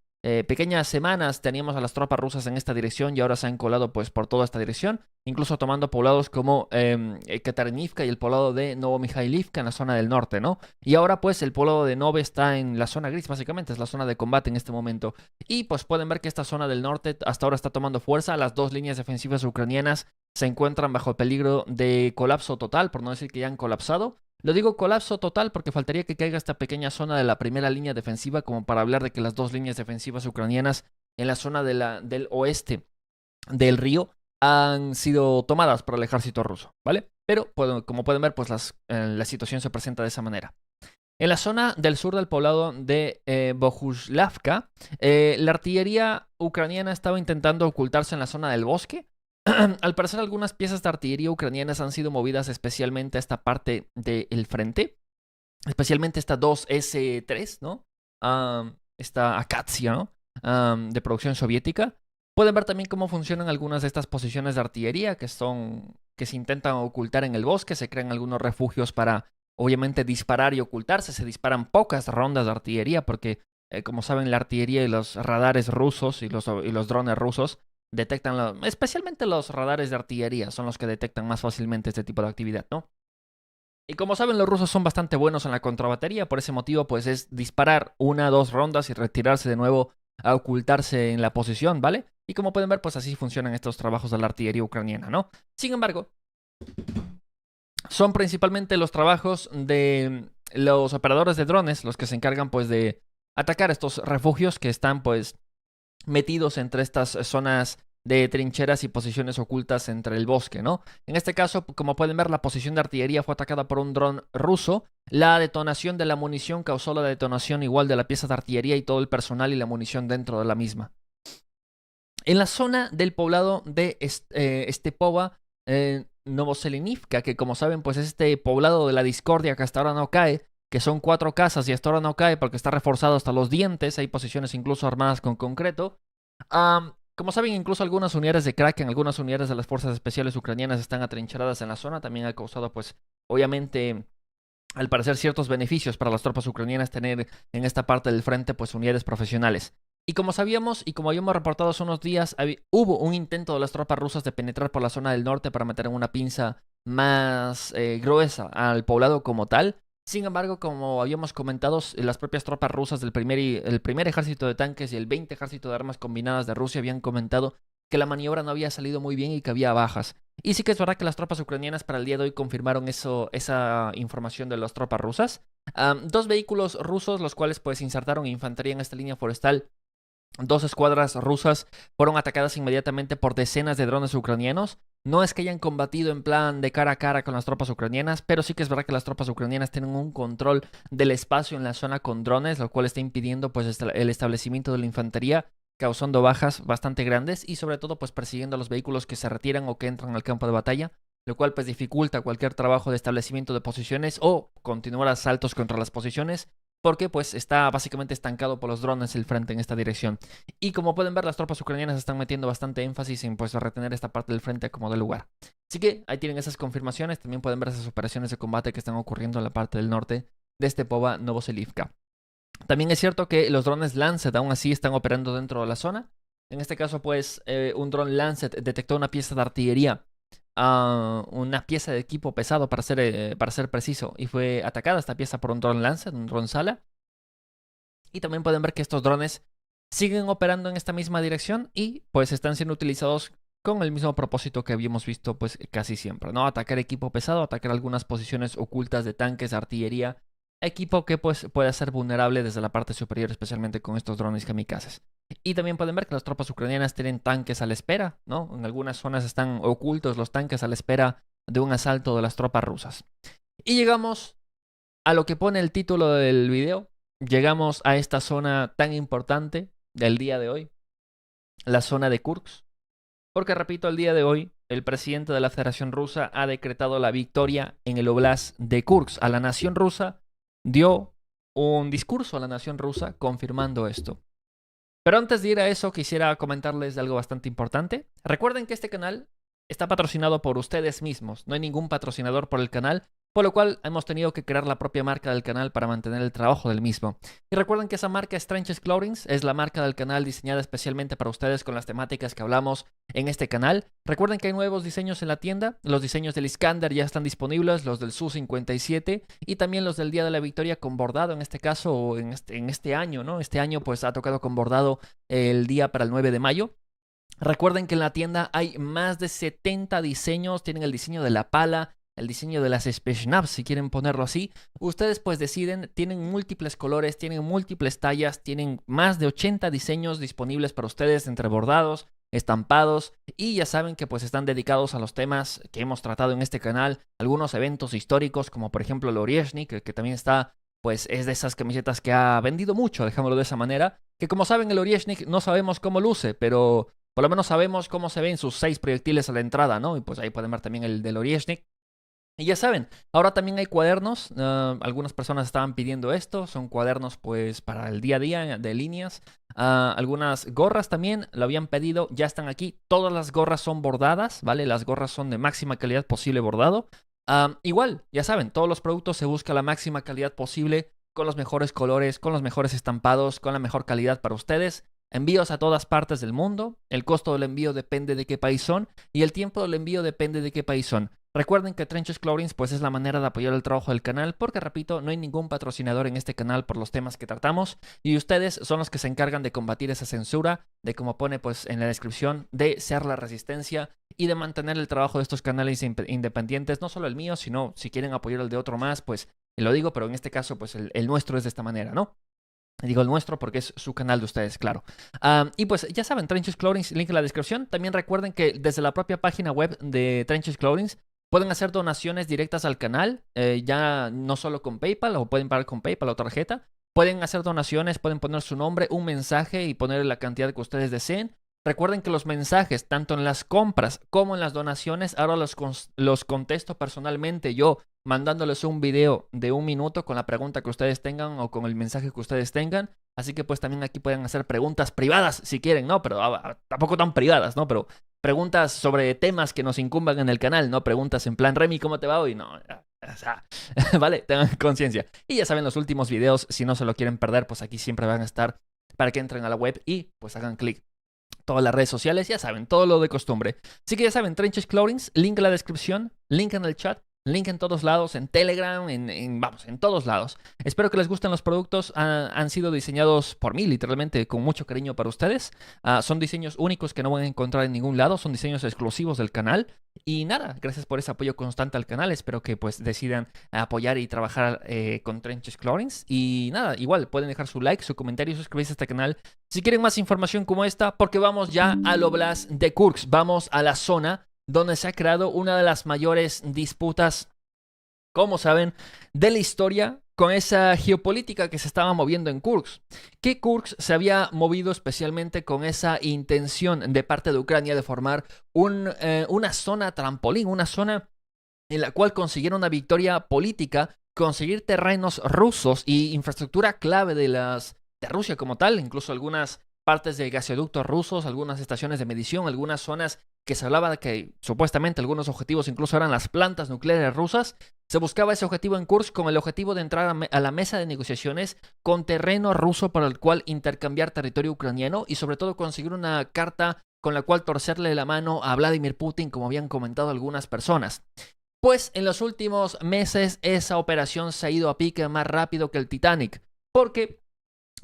pequeñas semanas teníamos a las tropas rusas en esta dirección y ahora se han colado pues por toda esta dirección, incluso tomando poblados como Katarinivka y el poblado de Novomikhailivka en la zona del norte, ¿no? Y ahora pues el poblado de Nove está en la zona gris, básicamente es la zona de combate en este momento. Y pues pueden ver que esta zona del norte hasta ahora está tomando fuerza. Las dos líneas defensivas ucranianas se encuentran bajo peligro de colapso total, por no decir que ya han colapsado. Lo digo colapso total porque faltaría que caiga esta pequeña zona de la primera línea defensiva como para hablar de que las dos líneas defensivas ucranianas en la zona del oeste del río han sido tomadas por el ejército ruso, ¿vale? Pero como pueden ver, pues la situación se presenta de esa manera. En la zona del sur del poblado de Boguslavka, la artillería ucraniana estaba intentando ocultarse en la zona del bosque. Al parecer, algunas piezas de artillería ucranianas han sido movidas especialmente a esta parte del frente, especialmente esta 2S3, ¿no? Esta Akatsiya, ¿no? De producción soviética. Pueden ver también cómo funcionan algunas de estas posiciones de artillería que se intentan ocultar en el bosque. Se crean algunos refugios para, obviamente, disparar y ocultarse. Se disparan pocas rondas de artillería porque, como saben, la artillería y los radares rusos y los drones rusos detectan, especialmente los radares de artillería, son los que detectan más fácilmente este tipo de actividad, ¿no? Y como saben, los rusos son bastante buenos en la contrabatería, por ese motivo, pues es disparar una o dos rondas y retirarse de nuevo a ocultarse en la posición, ¿vale? Y como pueden ver, pues así funcionan estos trabajos de la artillería ucraniana, ¿no? Sin embargo, son principalmente los trabajos de los operadores de drones los que se encargan, pues, de atacar estos refugios que están, pues, metidos entre estas zonas de trincheras y posiciones ocultas entre el bosque, ¿no? En este caso, como pueden ver, la posición de artillería fue atacada por un dron ruso. La detonación de la munición causó la detonación igual de la pieza de artillería y todo el personal y la munición dentro de la misma. En la zona del poblado de Stepova, Novoselinivka, que como saben, pues es este poblado de la discordia que hasta ahora no cae, que son 4 casas y hasta ahora no cae porque está reforzado hasta los dientes, hay posiciones incluso armadas con concreto. Como saben, incluso algunas unidades de Kraken, algunas unidades de las fuerzas especiales ucranianas están atrincheradas en la zona, también ha causado, pues, obviamente, al parecer, ciertos beneficios para las tropas ucranianas tener en esta parte del frente, pues, unidades profesionales. Y como sabíamos y como habíamos reportado hace unos días, hubo un intento de las tropas rusas de penetrar por la zona del norte para meter en una pinza más gruesa al poblado como tal. Sin embargo, como habíamos comentado, las propias tropas rusas del el primer ejército de tanques y el 20 ejército de armas combinadas de Rusia habían comentado que la maniobra no había salido muy bien y que había bajas. Y sí que es verdad que las tropas ucranianas para el día de hoy confirmaron esa información de las tropas rusas. Dos vehículos rusos, los cuales pues insertaron infantería en esta línea forestal. Dos escuadras rusas fueron atacadas inmediatamente por decenas de drones ucranianos. No es que hayan combatido en plan de cara a cara con las tropas ucranianas, pero sí que es verdad que las tropas ucranianas tienen un control del espacio en la zona con drones, lo cual está impidiendo pues el establecimiento de la infantería, causando bajas bastante grandes y sobre todo pues persiguiendo a los vehículos que se retiran o que entran al campo de batalla, lo cual pues dificulta cualquier trabajo de establecimiento de posiciones o continuar asaltos contra las posiciones, porque pues está básicamente estancado por los drones el frente en esta dirección. Y como pueden ver, las tropas ucranianas están metiendo bastante énfasis en pues retener esta parte del frente como de lugar. Así que ahí tienen esas confirmaciones. También pueden ver esas operaciones de combate que están ocurriendo en la parte del norte de Stepova Novoselivka. También es cierto que los drones Lancet aún así están operando dentro de la zona. En este caso pues un dron Lancet detectó una pieza de artillería, una pieza de equipo pesado para ser preciso, y fue atacada esta pieza por un dron Lancet, un dron Sala. Y también pueden ver que estos drones siguen operando en esta misma dirección y pues están siendo utilizados con el mismo propósito que habíamos visto pues casi siempre, ¿no? Atacar equipo pesado, atacar algunas posiciones ocultas de tanques, artillería, equipo que pues puede ser vulnerable desde la parte superior, especialmente con estos drones kamikazes. Y también pueden ver que las tropas ucranianas tienen tanques a la espera, ¿no? En algunas zonas están ocultos los tanques a la espera de un asalto de las tropas rusas. Y llegamos a lo que pone el título del video. Llegamos a esta zona tan importante del día de hoy, la zona de Kursk. Porque repito, el día de hoy, el presidente de la Federación Rusa ha decretado la victoria en el Oblast de Kursk. A la nación rusa dio un discurso a la nación rusa confirmando esto. Pero antes de ir a eso, quisiera comentarles de algo bastante importante. Recuerden que este canal está patrocinado por ustedes mismos. No hay ningún patrocinador por el canal, por lo cual hemos tenido que crear la propia marca del canal para mantener el trabajo del mismo. Y recuerden que esa marca es Trenches Clothings, es la marca del canal diseñada especialmente para ustedes con las temáticas que hablamos en este canal. Recuerden que hay nuevos diseños en la tienda, los diseños del Iskander ya están disponibles, los del Su-57 y también los del Día de la Victoria con bordado, en este caso, o en este año, ¿no? Este año pues ha tocado con bordado el día para el 9 de mayo. Recuerden que en la tienda hay más de 70 diseños, tienen el diseño de la pala, el diseño de las Spetsnaz, si quieren ponerlo así. Ustedes pues deciden, tienen múltiples colores, tienen múltiples tallas, tienen más de 80 diseños disponibles para ustedes entre bordados, estampados, y ya saben que pues están dedicados a los temas que hemos tratado en este canal, algunos eventos históricos como por ejemplo el Oryezhnik, que también está, pues es de esas camisetas que ha vendido mucho, dejámoslo de esa manera, que como saben el Oryezhnik no sabemos cómo luce, pero por lo menos sabemos cómo se ven sus 6 proyectiles a la entrada, ¿no? Y pues ahí pueden ver también el del Oryezhnik. Y ya saben, ahora también hay cuadernos, algunas personas estaban pidiendo esto, son cuadernos pues para el día a día de líneas, algunas gorras también lo habían pedido, ya están aquí, todas las gorras son bordadas, ¿vale? Las gorras son de máxima calidad posible bordado. Igual, ya saben, todos los productos se busca la máxima calidad posible, con los mejores colores, con los mejores estampados, con la mejor calidad para ustedes. Envíos a todas partes del mundo, el costo del envío depende de qué país son y el tiempo del envío depende de qué país son. Recuerden que Trenches Clothings pues es la manera de apoyar el trabajo del canal porque, repito, no hay ningún patrocinador en este canal por los temas que tratamos y ustedes son los que se encargan de combatir esa censura, de como pone pues en la descripción, de ser la resistencia y de mantener el trabajo de estos canales independientes, no solo el mío, sino si quieren apoyar el de otro más, pues lo digo, pero en este caso pues el nuestro es de esta manera, ¿no? Digo el nuestro porque es su canal de ustedes, claro. Y pues ya saben, Trenches Clothings, link en la descripción. También recuerden que desde la propia página web de Trenches Clothings pueden hacer donaciones directas al canal, ya no solo con PayPal, o pueden pagar con PayPal o tarjeta. Pueden hacer donaciones, pueden poner su nombre, un mensaje y poner la cantidad que ustedes deseen. Recuerden que los mensajes, tanto en las compras como en las donaciones, ahora los contesto personalmente yo, mandándoles un video de 1 minuto con la pregunta que ustedes tengan o con el mensaje que ustedes tengan. Así que pues también aquí pueden hacer preguntas privadas si quieren, ¿no? Pero tampoco tan privadas, ¿no? Pero preguntas sobre temas que nos incumban en el canal, ¿no? Preguntas en plan, Remy, ¿cómo te va hoy? No, o sea, vale, tengan conciencia. Y ya saben, los últimos videos, si no se lo quieren perder, pues aquí siempre van a estar para que entren a la web y pues hagan clic. Todas las redes sociales, ya saben, todo lo de costumbre. Así que ya saben, Trenches Clothings, link en la descripción, link en el chat. Link en todos lados, en Telegram, vamos, en todos lados. Espero que les gusten los productos. Han sido diseñados por mí, literalmente, con mucho cariño para ustedes. Son diseños únicos que no van a encontrar en ningún lado. Son diseños exclusivos del canal. Y nada, gracias por ese apoyo constante al canal. Espero que pues decidan apoyar y trabajar con Trenches Chlorines. Y nada, igual pueden dejar su like, su comentario y suscribirse a este canal si quieren más información como esta, porque vamos ya al Oblast de Kursk. Vamos a la zona donde se ha creado una de las mayores disputas, como saben, de la historia con esa geopolítica que se estaba moviendo en Kursk. Que Kursk se había movido especialmente con esa intención de parte de Ucrania de formar una zona trampolín, una zona en la cual consiguieron una victoria política, conseguir terrenos rusos y infraestructura clave de Rusia como tal, incluso algunas partes de gasoductos rusos, algunas estaciones de medición, algunas zonas que se hablaba de que supuestamente algunos objetivos incluso eran las plantas nucleares rusas. Se buscaba ese objetivo en Kursk con el objetivo de entrar a la mesa de negociaciones con terreno ruso para el cual intercambiar territorio ucraniano y sobre todo conseguir una carta con la cual torcerle la mano a Vladimir Putin, como habían comentado algunas personas. Pues en los últimos meses esa operación se ha ido a pique más rápido que el Titanic, porque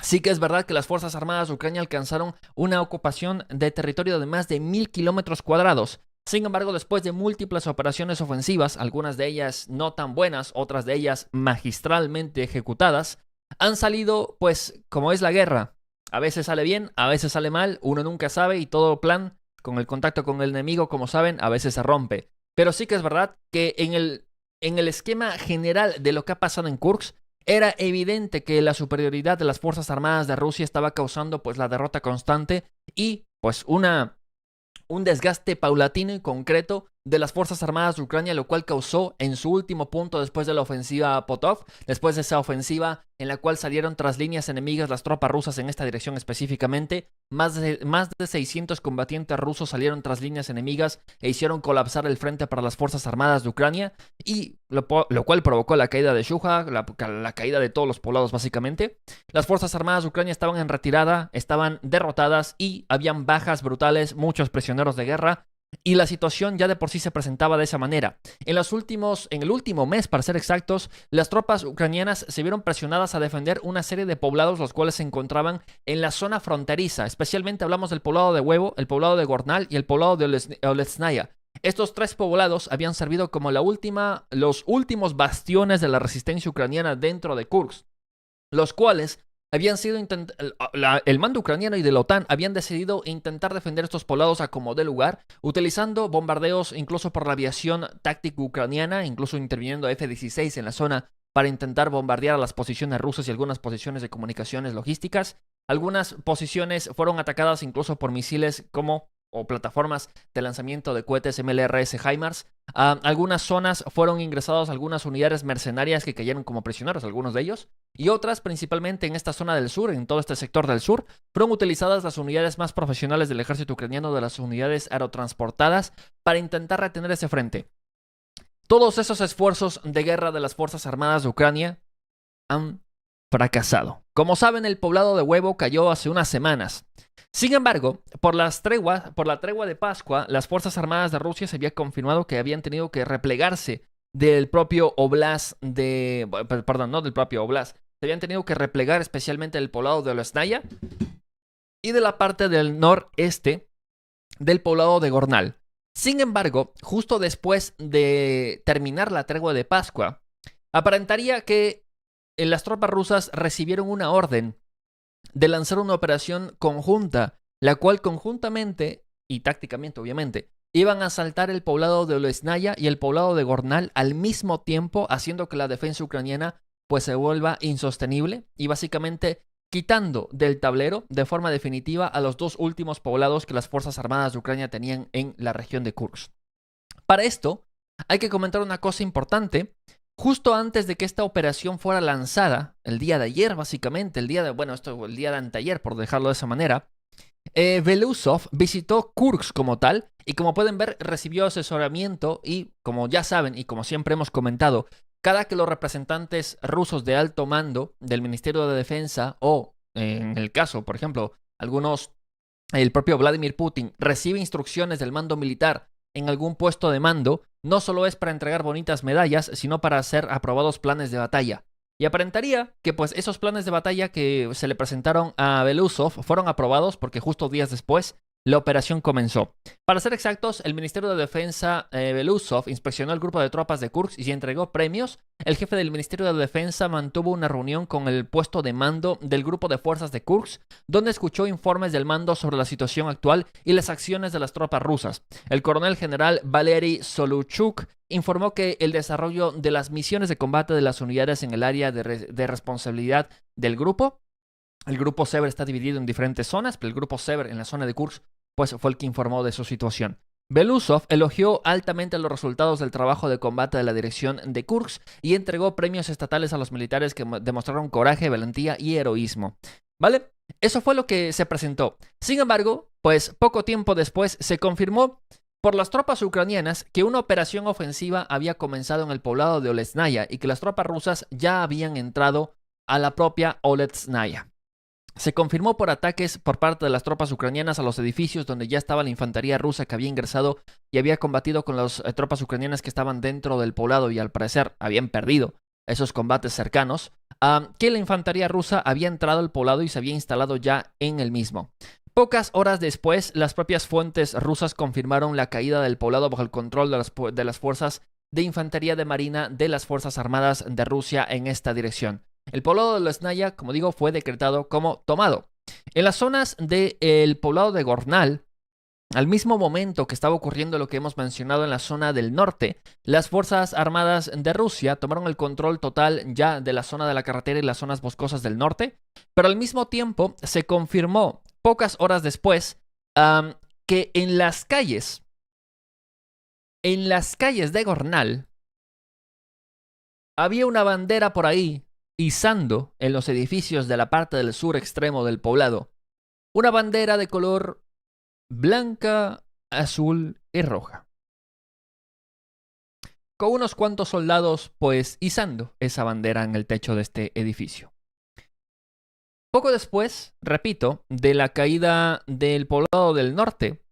sí que es verdad que las Fuerzas Armadas de Ucrania alcanzaron una ocupación de territorio de más de 1000 kilómetros cuadrados. Sin embargo, después de múltiples operaciones ofensivas, algunas de ellas no tan buenas, otras de ellas magistralmente ejecutadas, han salido, pues, como es la guerra. A veces sale bien, a veces sale mal, uno nunca sabe y todo plan con el contacto con el enemigo, como saben, a veces se rompe. Pero sí que es verdad que en el esquema general de lo que ha pasado en Kursk, era evidente que la superioridad de las Fuerzas Armadas de Rusia estaba causando pues la derrota constante y pues un desgaste paulatino y concreto de las Fuerzas Armadas de Ucrania, lo cual causó en su último punto después de la ofensiva a Potov, después de esa ofensiva en la cual salieron tras líneas enemigas las tropas rusas en esta dirección específicamente, más de 600 combatientes rusos salieron tras líneas enemigas e hicieron colapsar el frente para las Fuerzas Armadas de Ucrania, y lo cual provocó la caída de Shuja, la caída de todos los poblados básicamente. Las Fuerzas Armadas de Ucrania estaban en retirada, estaban derrotadas y habían bajas brutales, muchos prisioneros de guerra. Y la situación ya de por sí se presentaba de esa manera. En el último mes, para ser exactos, las tropas ucranianas se vieron presionadas a defender una serie de poblados los cuales se encontraban en la zona fronteriza. Especialmente hablamos del poblado de Huevo, el poblado de Gornal y el poblado de Olesnaya. Estos tres poblados habían servido como los últimos bastiones de la resistencia ucraniana dentro de Kursk, los cuales habían sido el mando ucraniano y de la OTAN habían decidido intentar defender estos poblados a como dé lugar, utilizando bombardeos incluso por la aviación táctica ucraniana, incluso interviniendo F-16 en la zona para intentar bombardear a las posiciones rusas y algunas posiciones de comunicaciones logísticas. Algunas posiciones fueron atacadas incluso por misiles o plataformas de lanzamiento de cohetes MLRS HIMARS. Algunas zonas fueron ingresadas algunas unidades mercenarias que cayeron como prisioneros, algunos de ellos, y otras, principalmente en esta zona del sur, en todo este sector del sur, fueron utilizadas las unidades más profesionales del ejército ucraniano, de las unidades aerotransportadas, para intentar retener ese frente. Todos esos esfuerzos de guerra de las Fuerzas Armadas de Ucrania han fracasado. Como saben, el poblado de Huevo cayó hace unas semanas. Sin embargo, por la tregua de Pascua, las Fuerzas Armadas de Rusia se había confirmado que habían tenido que replegarse del propio Oblast no del propio Oblast. Se habían tenido que replegar especialmente del poblado de Olesnaya y de la parte del noreste del poblado de Gornal. Sin embargo, justo después de terminar la tregua de Pascua, aparentaría que las tropas rusas recibieron una orden de lanzar una operación conjunta, la cual conjuntamente, y tácticamente obviamente, iban a asaltar el poblado de Olesnaya y el poblado de Gornal al mismo tiempo, haciendo que la defensa ucraniana pues se vuelva insostenible y básicamente quitando del tablero de forma definitiva a los dos últimos poblados que las Fuerzas Armadas de Ucrania tenían en la región de Kursk. Para esto, hay que comentar una cosa importante. Justo antes de que esta operación fuera lanzada, el día de ayer básicamente, el día de anteayer por dejarlo de esa manera, Belousov visitó Kursk como tal y como pueden ver recibió asesoramiento y como ya saben y como siempre hemos comentado, cada que los representantes rusos de alto mando del Ministerio de Defensa o en el caso, por ejemplo, el propio Vladimir Putin recibe instrucciones del mando militar en algún puesto de mando, no solo es para entregar bonitas medallas, sino para hacer aprobados planes de batalla. Y aparentaría que pues esos planes de batalla que se le presentaron a Belousov fueron aprobados porque justo días después la operación comenzó. Para ser exactos, el Ministerio de Defensa Belousov inspeccionó el grupo de tropas de Kursk y entregó premios. El jefe del Ministerio de Defensa mantuvo una reunión con el puesto de mando del grupo de fuerzas de Kursk, donde escuchó informes del mando sobre la situación actual y las acciones de las tropas rusas. El coronel general Valery Soluchuk informó que el desarrollo de las misiones de combate de las unidades en el área de responsabilidad del grupo. El grupo Sever está dividido en diferentes zonas, pero el grupo Sever en la zona de Kursk pues, fue el que informó de su situación. Belousov elogió altamente los resultados del trabajo de combate de la dirección de Kursk y entregó premios estatales a los militares que demostraron coraje, valentía y heroísmo. ¿Vale? Eso fue lo que se presentó. Sin embargo, pues poco tiempo después se confirmó por las tropas ucranianas que una operación ofensiva había comenzado en el poblado de Olesnaya y que las tropas rusas ya habían entrado a la propia Olesnaya. Se confirmó por ataques por parte de las tropas ucranianas a los edificios donde ya estaba la infantería rusa que había ingresado y había combatido con las tropas ucranianas que estaban dentro del poblado y al parecer habían perdido esos combates cercanos, que la infantería rusa había entrado al poblado y se había instalado ya en el mismo. Pocas horas después, las propias fuentes rusas confirmaron la caída del poblado bajo el control de las fuerzas de infantería de marina de las Fuerzas Armadas de Rusia en esta dirección. El poblado de Olesnaya, como digo, fue decretado como tomado. En las zonas del poblado de Gornal, al mismo momento que estaba ocurriendo lo que hemos mencionado en la zona del norte, las Fuerzas Armadas de Rusia tomaron el control total ya de la zona de la carretera y las zonas boscosas del norte, pero al mismo tiempo se confirmó pocas horas después que en las calles de Gornal había una bandera por ahí izando en los edificios de la parte del sur extremo del poblado. Una bandera de color blanca, azul y roja. Con unos cuantos soldados, pues, izando esa bandera en el techo de este edificio. Poco después, repito, de la caída del poblado del norte,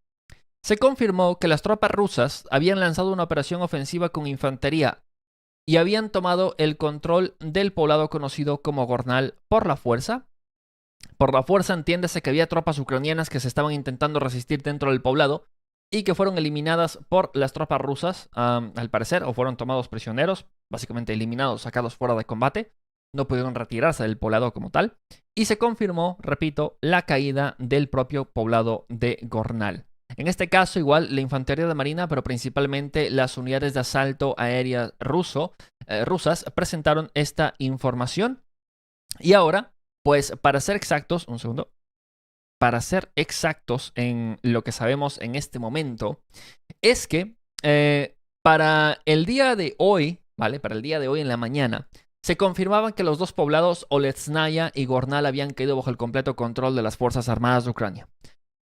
se confirmó que las tropas rusas habían lanzado una operación ofensiva con infantería y habían tomado el control del poblado conocido como Gornal por la fuerza. Por la fuerza entiéndese que había tropas ucranianas que se estaban intentando resistir dentro del poblado y que fueron eliminadas por las tropas rusas, al parecer, o fueron tomados prisioneros, básicamente eliminados, sacados fuera de combate. No pudieron retirarse del poblado como tal. Y se confirmó, repito, la caída del propio poblado de Gornal. En este caso, igual, la infantería de marina, pero principalmente las unidades de asalto aérea rusas presentaron esta información. Y ahora, pues, para ser exactos, para ser exactos en lo que sabemos en este momento, es que para el día de hoy, ¿vale? Para el día de hoy en la mañana, se confirmaban que los dos poblados, Olesnaya y Gornal, habían caído bajo el completo control de las Fuerzas Armadas de Ucrania.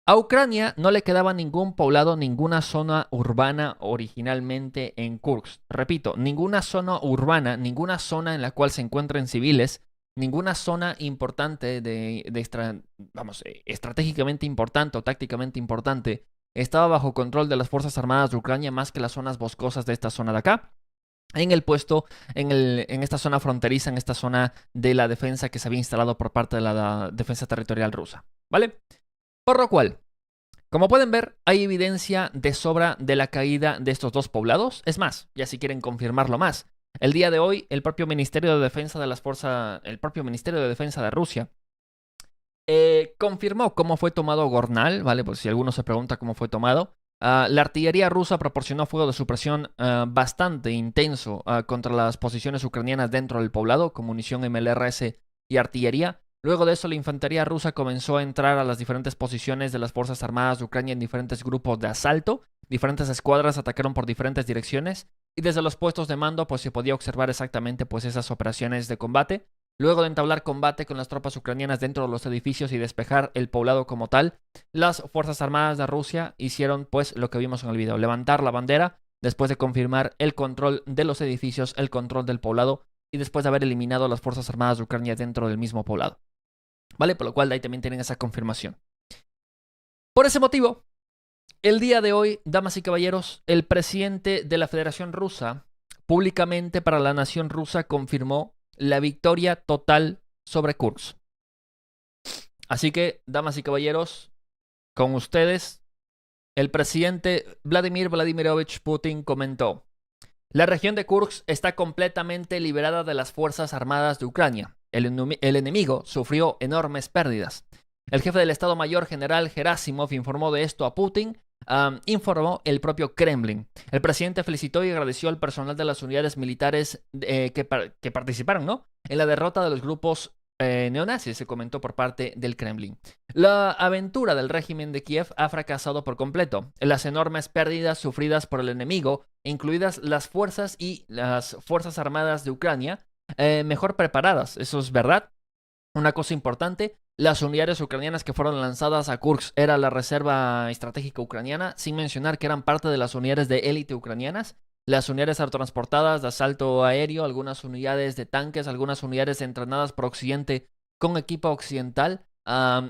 A Ucrania no le quedaba ningún poblado, ninguna zona urbana originalmente en Kursk. Repito, ninguna zona urbana, ninguna zona en la cual se encuentren civiles, ninguna zona importante estratégicamente importante o tácticamente importante estaba bajo control de las Fuerzas Armadas de Ucrania más que las zonas boscosas de esta zona de acá. En esta zona fronteriza, en esta zona de la defensa que se había instalado por parte de la defensa territorial rusa. ¿Vale? Por lo cual, como pueden ver, hay evidencia de sobra de la caída de estos dos poblados. Es más, ya si quieren confirmarlo más, el día de hoy el propio Ministerio de Defensa de Rusia confirmó cómo fue tomado Gornal, ¿vale? Pues si alguno se pregunta cómo fue tomado. La artillería rusa proporcionó fuego de supresión bastante intenso contra las posiciones ucranianas dentro del poblado, con munición MLRS y artillería. Luego de eso, la infantería rusa comenzó a entrar a las diferentes posiciones de las Fuerzas Armadas de Ucrania en diferentes grupos de asalto. Diferentes escuadras atacaron por diferentes direcciones y desde los puestos de mando pues se podía observar exactamente pues esas operaciones de combate. Luego de entablar combate con las tropas ucranianas dentro de los edificios y despejar el poblado como tal, las Fuerzas Armadas de Rusia hicieron pues lo que vimos en el video, levantar la bandera después de confirmar el control de los edificios, el control del poblado y después de haber eliminado a las Fuerzas Armadas de Ucrania dentro del mismo poblado. ¿Vale? Por lo cual de ahí también tienen esa confirmación. Por ese motivo, El día de hoy, damas y caballeros, el presidente de la Federación Rusa públicamente para la nación rusa confirmó la victoria total sobre Kursk. Así que, damas y caballeros, con ustedes, el presidente Vladimir Vladimirovich Putin comentó: la región de Kursk está completamente liberada de las fuerzas armadas de Ucrania. El enemigo sufrió enormes pérdidas. El jefe del Estado Mayor General Gerasimov informó de esto a Putin, informó el propio Kremlin. El presidente felicitó y agradeció al personal de las unidades militares que participaron, ¿no?, en la derrota de los grupos neonazis, se comentó por parte del Kremlin. La aventura del régimen de Kiev ha fracasado por completo. Las enormes pérdidas sufridas por el enemigo, incluidas las fuerzas armadas de Ucrania, mejor preparadas, eso es verdad. Una cosa importante: las unidades ucranianas que fueron lanzadas a Kursk era la reserva estratégica ucraniana, sin mencionar que eran parte de las unidades de élite ucranianas, las unidades autotransportadas de asalto aéreo, algunas unidades de tanques, algunas unidades entrenadas por Occidente con equipo occidental,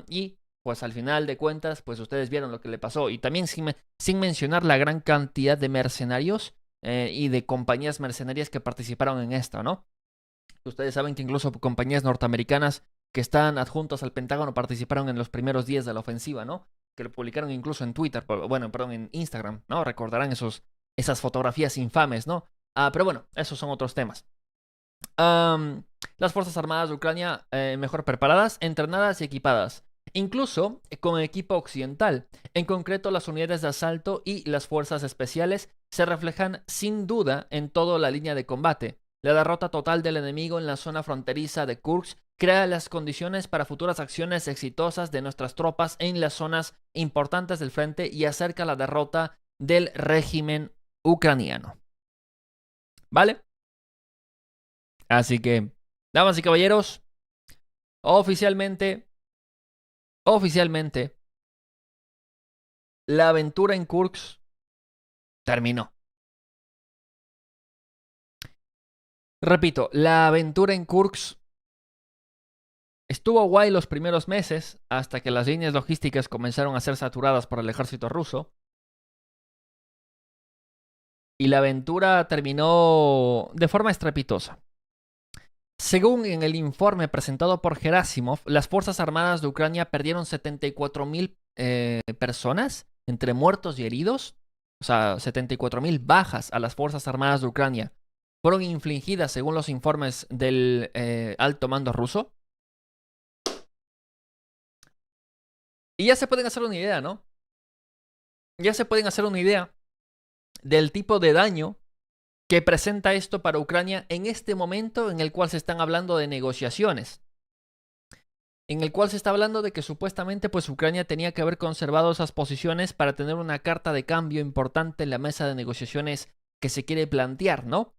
y pues al final de cuentas, pues ustedes vieron lo que le pasó. Y también sin mencionar la gran cantidad de mercenarios y de compañías mercenarias que participaron en esto, ¿no? Ustedes saben que incluso compañías norteamericanas que están adjuntas al Pentágono participaron en los primeros días de la ofensiva, ¿no? Que lo publicaron incluso en Twitter, bueno, perdón, en Instagram, ¿no? Recordarán esas fotografías infames, ¿no? Pero bueno, esos son otros temas. Las Fuerzas Armadas de Ucrania mejor preparadas, entrenadas y equipadas, incluso con equipo occidental. En concreto, las unidades de asalto y las fuerzas especiales se reflejan sin duda en toda la línea de combate. La derrota total del enemigo en la zona fronteriza de Kursk crea las condiciones para futuras acciones exitosas de nuestras tropas en las zonas importantes del frente y acerca la derrota del régimen ucraniano. ¿Vale? Así que, damas y caballeros, oficialmente, la aventura en Kursk terminó. Repito, la aventura en Kursk estuvo guay los primeros meses, hasta que las líneas logísticas comenzaron a ser saturadas por el ejército ruso. Y la aventura terminó de forma estrepitosa. Según en el informe presentado por Gerasimov, las Fuerzas Armadas de Ucrania perdieron 74,000 personas, entre muertos y heridos. O sea, 74,000 bajas a las Fuerzas Armadas de Ucrania fueron infligidas según los informes del alto mando ruso. Y ya se pueden hacer una idea, ¿no? Ya se pueden hacer una idea del tipo de daño que presenta esto para Ucrania en este momento en el cual se están hablando de negociaciones. En el cual se está hablando de que supuestamente pues Ucrania tenía que haber conservado esas posiciones para tener una carta de cambio importante en la mesa de negociaciones que se quiere plantear, ¿no?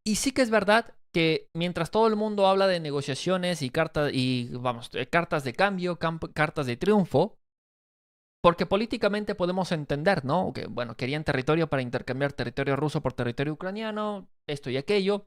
Y sí que es verdad que mientras todo el mundo habla de negociaciones y cartas de cambio, cartas de triunfo, porque políticamente podemos entender, ¿no?, que, bueno, querían territorio para intercambiar territorio ruso por territorio ucraniano, esto y aquello.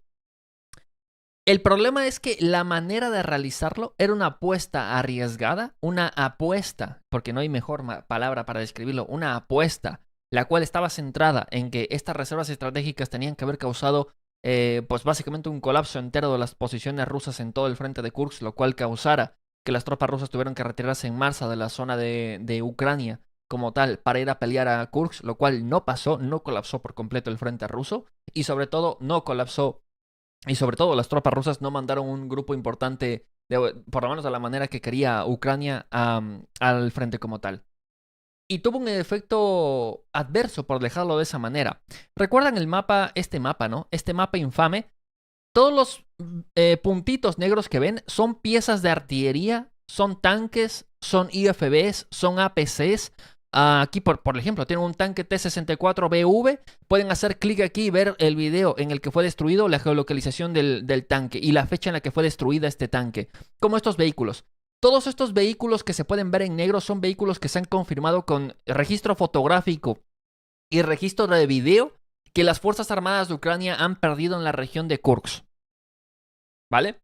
El problema es que la manera de realizarlo era una apuesta arriesgada, una apuesta, porque no hay mejor palabra para describirlo, una apuesta, la cual estaba centrada en que estas reservas estratégicas tenían que haber causado, pues básicamente un colapso entero de las posiciones rusas en todo el frente de Kursk, lo cual causara que las tropas rusas tuvieron que retirarse en masa de la zona de Ucrania como tal para ir a pelear a Kursk, lo cual no pasó, no colapsó por completo el frente ruso y sobre todo no colapsó. Y sobre todo las tropas rusas no mandaron un grupo importante, por lo menos de la manera que quería Ucrania, al frente como tal. Y tuvo un efecto adverso por dejarlo de esa manera. ¿Recuerdan el mapa, ¿no? Este mapa infame. Todos los puntitos negros que ven son piezas de artillería, son tanques, son IFVs, son APCs. Aquí, por ejemplo, tienen un tanque T-64BV. Pueden hacer clic aquí y ver el video en el que fue destruido, la geolocalización del tanque y la fecha en la que fue destruida este tanque. Como estos vehículos. Todos estos vehículos que se pueden ver en negro son vehículos que se han confirmado con registro fotográfico y registro de video que las Fuerzas Armadas de Ucrania han perdido en la región de Kursk. ¿Vale?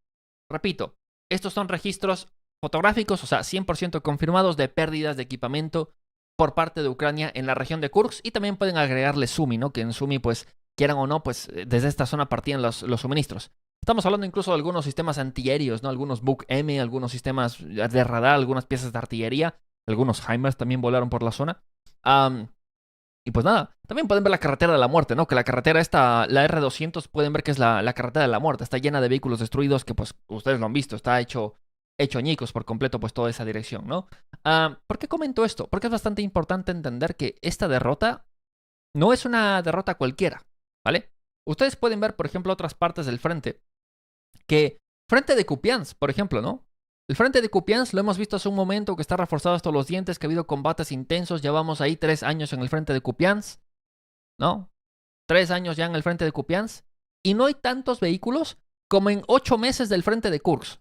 Repito, estos son registros fotográficos, o sea, 100% confirmados de pérdidas de equipamiento por parte de Ucrania en la región de Kursk, y también pueden agregarle Sumy, ¿no? Que en Sumy, pues, quieran o no, pues desde esta zona partían los suministros. Estamos hablando incluso de algunos sistemas antiaéreos, ¿no? Algunos Buk-M, algunos sistemas de radar, algunas piezas de artillería, algunos HIMARS también volaron por la zona. Y pues nada, también pueden ver la carretera de la muerte, ¿no? Que la carretera esta, la R200, pueden ver que es la carretera de la muerte. Está llena de vehículos destruidos que pues ustedes lo han visto, está hecho añicos por completo pues toda esa dirección, ¿no? ¿Por qué comento esto? Porque es bastante importante entender que esta derrota no es una derrota cualquiera, ¿vale? Ustedes pueden ver, por ejemplo, otras partes del frente, que frente de Kupiansk, por ejemplo, ¿no? El frente de Kupiansk lo hemos visto hace un momento que está reforzado hasta los dientes, que ha habido combates intensos. Llevamos ahí 3 años en el frente de Kupiansk, ¿no? 3 años ya en el frente de Kupiansk. Y no hay tantos vehículos como en 8 meses del frente de Kursk,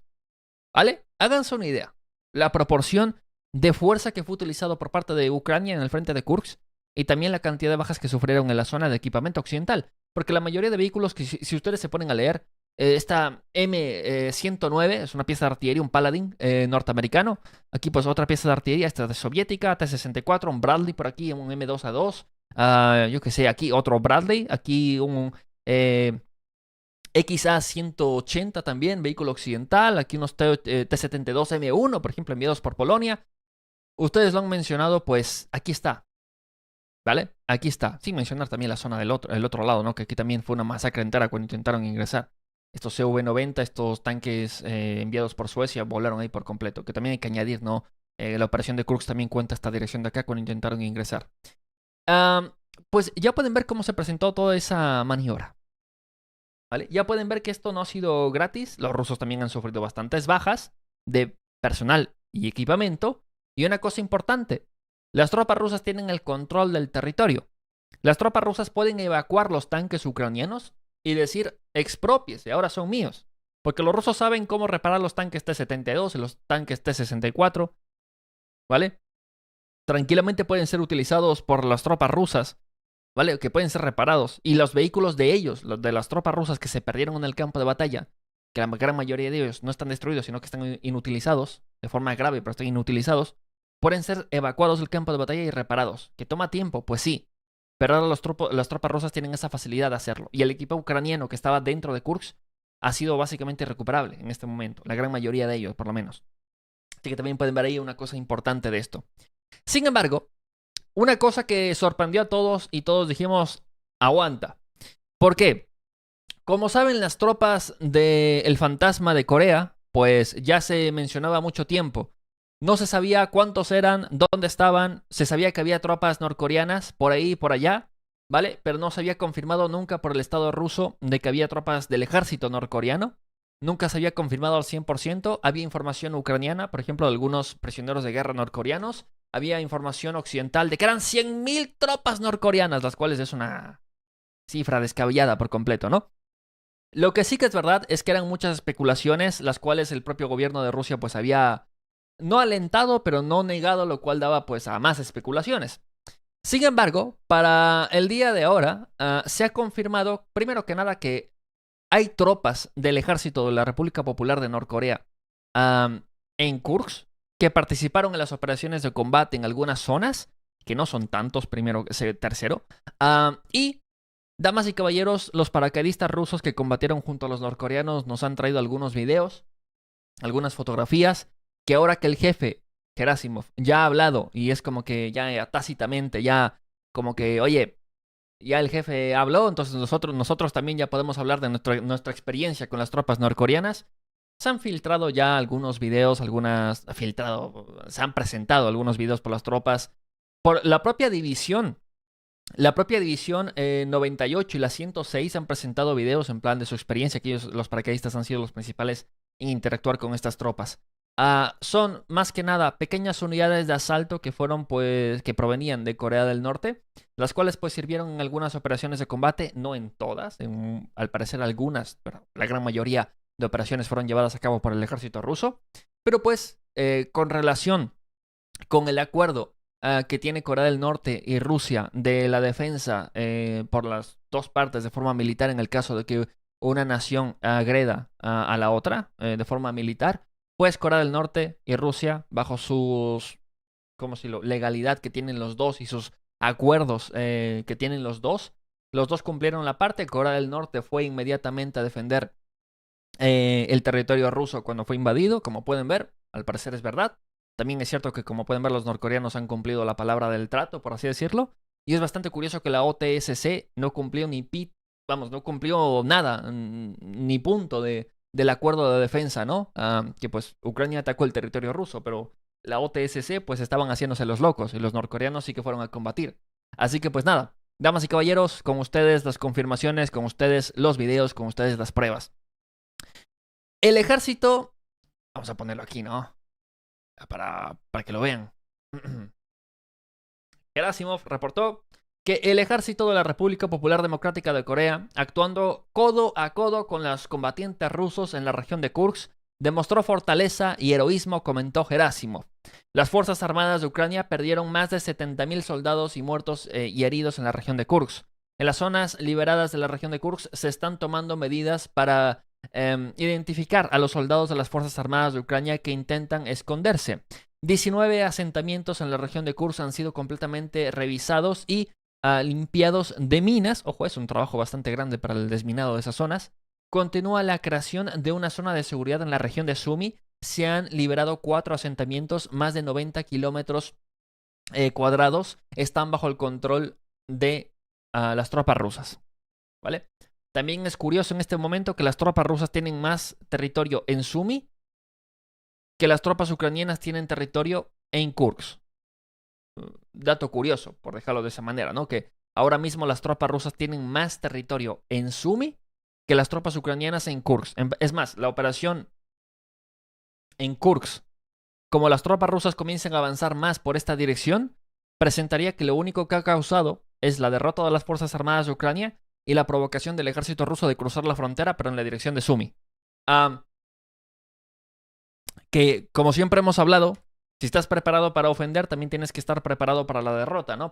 ¿vale? Háganse una idea. La proporción de fuerza que fue utilizado por parte de Ucrania en el frente de Kursk y también la cantidad de bajas que sufrieron en la zona de equipamiento occidental. Porque la mayoría de vehículos que si ustedes se ponen a leer, esta M109 es una pieza de artillería, un Paladin norteamericano. Aquí pues otra pieza de artillería, esta de soviética, T-64, un Bradley por aquí, un M2A2. Yo que sé, aquí otro Bradley, aquí un XA-180 también, vehículo occidental. Aquí unos T-72M1, por ejemplo, enviados por Polonia. Ustedes lo han mencionado, pues aquí está, ¿vale? Aquí está, sin mencionar también la zona del otro lado, ¿no? Que aquí también fue una masacre entera cuando intentaron ingresar. Estos CV-90, estos tanques enviados por Suecia, volaron ahí por completo. Que también hay que añadir, ¿no? La operación de Kursk también cuenta esta dirección de acá cuando intentaron ingresar. Pues ya pueden ver cómo se presentó toda esa maniobra, ¿vale? Ya pueden ver que esto no ha sido gratis. Los rusos también han sufrido bastantes bajas de personal y equipamiento. Y una cosa importante, las tropas rusas tienen el control del territorio. Las tropas rusas pueden evacuar los tanques ucranianos y decir, expropiese, ahora son míos. Porque los rusos saben cómo reparar los tanques T-72 y los tanques T-64, ¿vale? Tranquilamente pueden ser utilizados por las tropas rusas, ¿vale? Que pueden ser reparados. Y los vehículos de ellos, los de las tropas rusas que se perdieron en el campo de batalla, que la gran mayoría de ellos no están destruidos, sino que están inutilizados, de forma grave, pero están inutilizados, pueden ser evacuados del campo de batalla y reparados. ¿Que toma tiempo? Pues sí. Pero ahora las tropas rusas tienen esa facilidad de hacerlo. Y el equipo ucraniano que estaba dentro de Kursk ha sido básicamente recuperable en este momento. La gran mayoría de ellos, por lo menos. Así que también pueden ver ahí una cosa importante de esto. Sin embargo, una cosa que sorprendió a todos y todos dijimos, aguanta. ¿Por qué? Como saben, las tropas del Fantasma de Corea, pues ya se mencionaba mucho tiempo. No se sabía cuántos eran, dónde estaban, se sabía que había tropas norcoreanas por ahí y por allá, ¿vale? Pero no se había confirmado nunca por el Estado ruso de que había tropas del ejército norcoreano. Nunca se había confirmado al 100%. Había información ucraniana, por ejemplo, de algunos prisioneros de guerra norcoreanos. Había información occidental de que eran 100.000 tropas norcoreanas, las cuales es una cifra descabellada por completo, ¿no? Lo que sí que es verdad es que eran muchas especulaciones, las cuales el propio gobierno de Rusia pues había no alentado, pero no negado, lo cual daba pues a más especulaciones. Sin embargo, para el día de ahora se ha confirmado, primero que nada, que hay tropas del ejército de la República Popular de Norcorea en Kursk que participaron en las operaciones de combate en algunas zonas, que no son tantos, tercero, y damas y caballeros, los paracaidistas rusos que combatieron junto a los norcoreanos nos han traído algunos videos, algunas fotografías, que ahora que el jefe, Gerasimov, ya ha hablado y es como que ya tácitamente, ya como que, oye, ya el jefe habló, entonces nosotros también ya podemos hablar de nuestra experiencia con las tropas norcoreanas. Se han filtrado ya algunos videos, se han presentado algunos videos por las tropas, por la propia división. La propia división 98 y la 106 han presentado videos en plan de su experiencia, que ellos, los paracaidistas, han sido los principales en interactuar con estas tropas. Son más que nada pequeñas unidades de asalto que que provenían de Corea del Norte, las cuales pues sirvieron en algunas operaciones de combate, no en todas, al parecer algunas, pero la gran mayoría de operaciones fueron llevadas a cabo por el ejército ruso, pero pues con relación con el acuerdo que tiene Corea del Norte y Rusia de la defensa por las dos partes de forma militar en el caso de que una nación agreda a la otra de forma militar, pues Corea del Norte y Rusia, bajo sus como si legalidad que tienen los dos y sus acuerdos que tienen los dos. Los dos cumplieron la parte. Corea del Norte fue inmediatamente a defender el territorio ruso cuando fue invadido, como pueden ver, al parecer es verdad. También es cierto que, como pueden ver, los norcoreanos han cumplido la palabra del trato, por así decirlo. Y es bastante curioso que la OTSC no cumplió no cumplió nada, ni punto del acuerdo de defensa, ¿no? Que pues Ucrania atacó el territorio ruso, pero la OTSC pues estaban haciéndose los locos y los norcoreanos sí que fueron a combatir. Así que pues nada, damas y caballeros, con ustedes las confirmaciones, con ustedes los videos, con ustedes las pruebas. El ejército, vamos a ponerlo aquí, ¿no? Para que lo vean. Gerasimov reportó que el ejército de la República Popular Democrática de Corea, actuando codo a codo con los combatientes rusos en la región de Kursk, demostró fortaleza y heroísmo, comentó Gerasimov. Las Fuerzas Armadas de Ucrania perdieron más de 70.000 soldados y muertos y heridos en la región de Kursk. En las zonas liberadas de la región de Kursk se están tomando medidas para identificar a los soldados de las Fuerzas Armadas de Ucrania que intentan esconderse. 19 asentamientos en la región de Kursk han sido completamente revisados y limpiados de minas. Ojo, es un trabajo bastante grande para el desminado de esas zonas. Continúa la creación de una zona de seguridad en la región de Sumy. Se han liberado 4 asentamientos, más de 90 kilómetros cuadrados están bajo el control de las tropas rusas. ¿Vale? También es curioso en este momento que las tropas rusas tienen más territorio en Sumy que las tropas ucranianas tienen territorio en Kursk. Dato curioso, por dejarlo de esa manera, ¿no? Que ahora mismo las tropas rusas tienen más territorio en Sumy que las tropas ucranianas en Kursk. Es más, la operación en Kursk, como las tropas rusas comiencen a avanzar más por esta dirección, presentaría que lo único que ha causado es la derrota de las Fuerzas Armadas de Ucrania y la provocación del ejército ruso de cruzar la frontera, pero en la dirección de Sumy. Que, como siempre hemos hablado, si estás preparado para ofender, también tienes que estar preparado para la derrota, ¿no?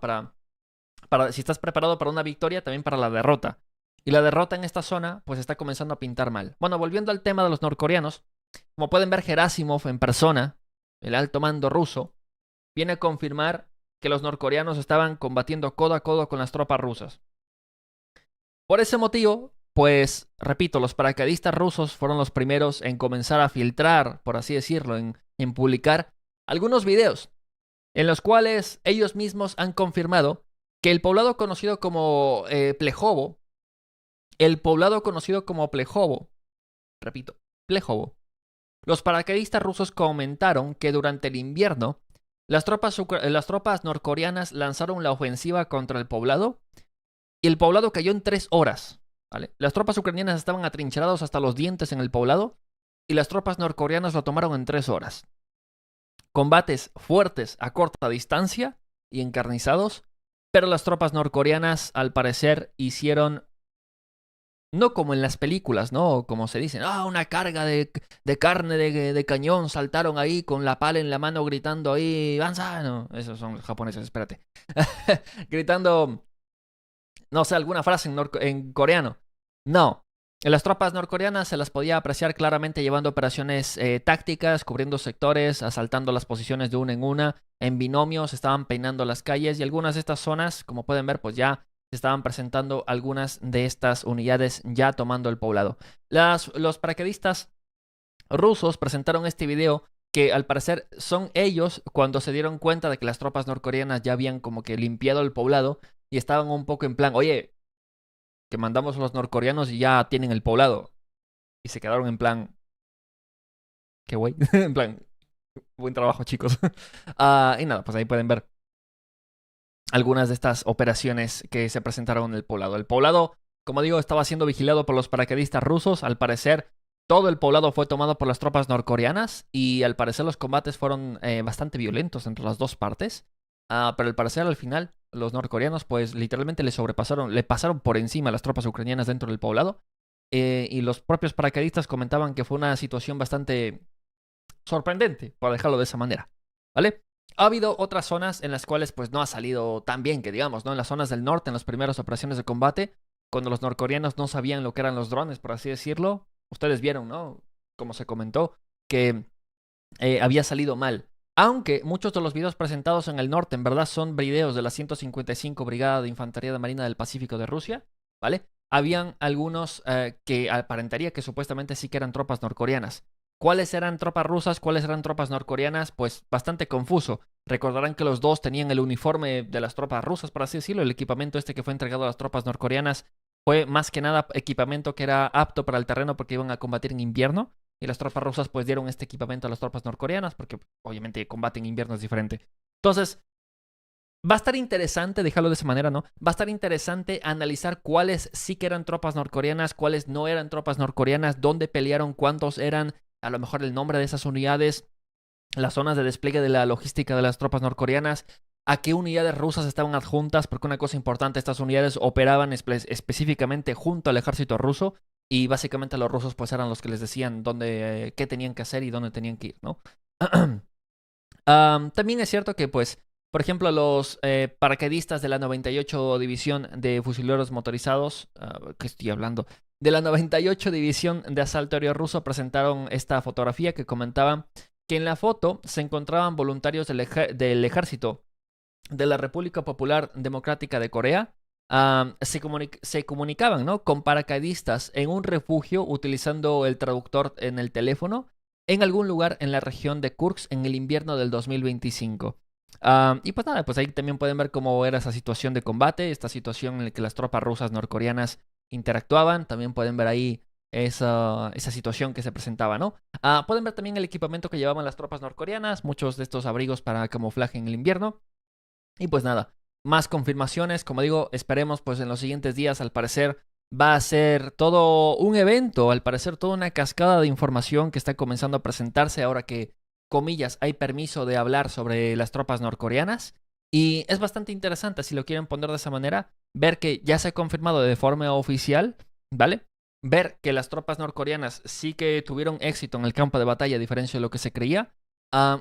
Si estás preparado para una victoria, también para la derrota. Y la derrota en esta zona, pues está comenzando a pintar mal. Bueno, volviendo al tema de los norcoreanos, como pueden ver, Gerasimov en persona, el alto mando ruso, viene a confirmar que los norcoreanos estaban combatiendo codo a codo con las tropas rusas. Por ese motivo, pues, repito, los paracaidistas rusos fueron los primeros en comenzar a filtrar, por así decirlo, en publicar algunos videos en los cuales ellos mismos han confirmado que el poblado conocido como Plejovo, repito, Plejovo, los paracaidistas rusos comentaron que durante el invierno las tropas norcoreanas lanzaron la ofensiva contra el poblado y el poblado cayó en 3 horas. ¿Vale? Las tropas ucranianas estaban atrincherados hasta los dientes en el poblado y las tropas norcoreanas lo tomaron en 3 horas. Combates fuertes a corta distancia y encarnizados, pero las tropas norcoreanas al parecer hicieron, no como en las películas, ¿no? Como se dicen, una carga de carne de cañón, saltaron ahí con la pala en la mano gritando ahí, ¡Banzai! No, esos son los japoneses, espérate. Gritando, no sé, alguna frase en coreano. No. Las tropas norcoreanas se las podía apreciar claramente llevando operaciones tácticas, cubriendo sectores, asaltando las posiciones de una en una, en binomios, estaban peinando las calles y algunas de estas zonas, como pueden ver, pues ya se estaban presentando algunas de estas unidades ya tomando el poblado. Los paracaidistas rusos presentaron este video que al parecer son ellos cuando se dieron cuenta de que las tropas norcoreanas ya habían como que limpiado el poblado y estaban un poco en plan, oye, que mandamos a los norcoreanos y ya tienen el poblado. Y se quedaron en plan, qué güey, en plan, buen trabajo chicos. Y nada, pues ahí pueden ver algunas de estas operaciones que se presentaron en el poblado. El poblado, como digo, estaba siendo vigilado por los paracaidistas rusos. Al parecer, todo el poblado fue tomado por las tropas norcoreanas y al parecer los combates fueron bastante violentos entre las dos partes. Pero al parecer al final los norcoreanos pues literalmente le pasaron por encima a las tropas ucranianas dentro del poblado. Y los propios paracaidistas comentaban que fue una situación bastante sorprendente, por dejarlo de esa manera, ¿vale? Ha habido otras zonas en las cuales pues no ha salido tan bien que digamos, ¿no? En las zonas del norte, en las primeras operaciones de combate, cuando los norcoreanos no sabían lo que eran los drones, por así decirlo, ustedes vieron, ¿no? Como se comentó, que había salido mal. Aunque muchos de los videos presentados en el norte en verdad son videos de la 155 Brigada de Infantería de Marina del Pacífico de Rusia, ¿vale? Habían algunos que aparentaría que supuestamente sí que eran tropas norcoreanas. ¿Cuáles eran tropas rusas? ¿Cuáles eran tropas norcoreanas? Pues bastante confuso. Recordarán que los dos tenían el uniforme de las tropas rusas, por así decirlo. El equipamiento este que fue entregado a las tropas norcoreanas fue más que nada equipamiento que era apto para el terreno porque iban a combatir en invierno. Y las tropas rusas pues dieron este equipamiento a las tropas norcoreanas porque obviamente el combate en invierno es diferente. Entonces, va a estar interesante, déjalo de esa manera, ¿no? Va a estar interesante analizar cuáles sí que eran tropas norcoreanas, cuáles no eran tropas norcoreanas, dónde pelearon, cuántos eran, a lo mejor el nombre de esas unidades, las zonas de despliegue de la logística de las tropas norcoreanas, a qué unidades rusas estaban adjuntas, porque una cosa importante, estas unidades operaban específicamente junto al ejército ruso y básicamente los rusos pues eran los que les decían dónde, qué tenían que hacer y dónde tenían que ir, ¿no? También es cierto que pues, por ejemplo, los paracaidistas de la 98 División de Fusileros Motorizados, ¿qué estoy hablando? De la 98 División de Asalto Aéreo Ruso presentaron esta fotografía que comentaba que en la foto se encontraban voluntarios del ejército de la República Popular Democrática de Corea. Se comunicaban, ¿no?, con paracaidistas en un refugio utilizando el traductor en el teléfono en algún lugar en la región de Kursk en el invierno del 2025. Y pues nada, pues ahí también pueden ver cómo era esa situación de combate, esta situación en la que las tropas rusas norcoreanas interactuaban. También pueden ver ahí esa situación que se presentaba, ¿no? Pueden ver también el equipamiento que llevaban las tropas norcoreanas, muchos de estos abrigos para camuflaje en el invierno. Y pues nada, más confirmaciones, como digo, esperemos pues en los siguientes días. Al parecer va a ser todo un evento, al parecer toda una cascada de información que está comenzando a presentarse ahora que, comillas, hay permiso de hablar sobre las tropas norcoreanas. Y es bastante interesante, si lo quieren poner de esa manera, ver que ya se ha confirmado de forma oficial, ¿vale? Ver que las tropas norcoreanas sí que tuvieron éxito en el campo de batalla a diferencia de lo que se creía.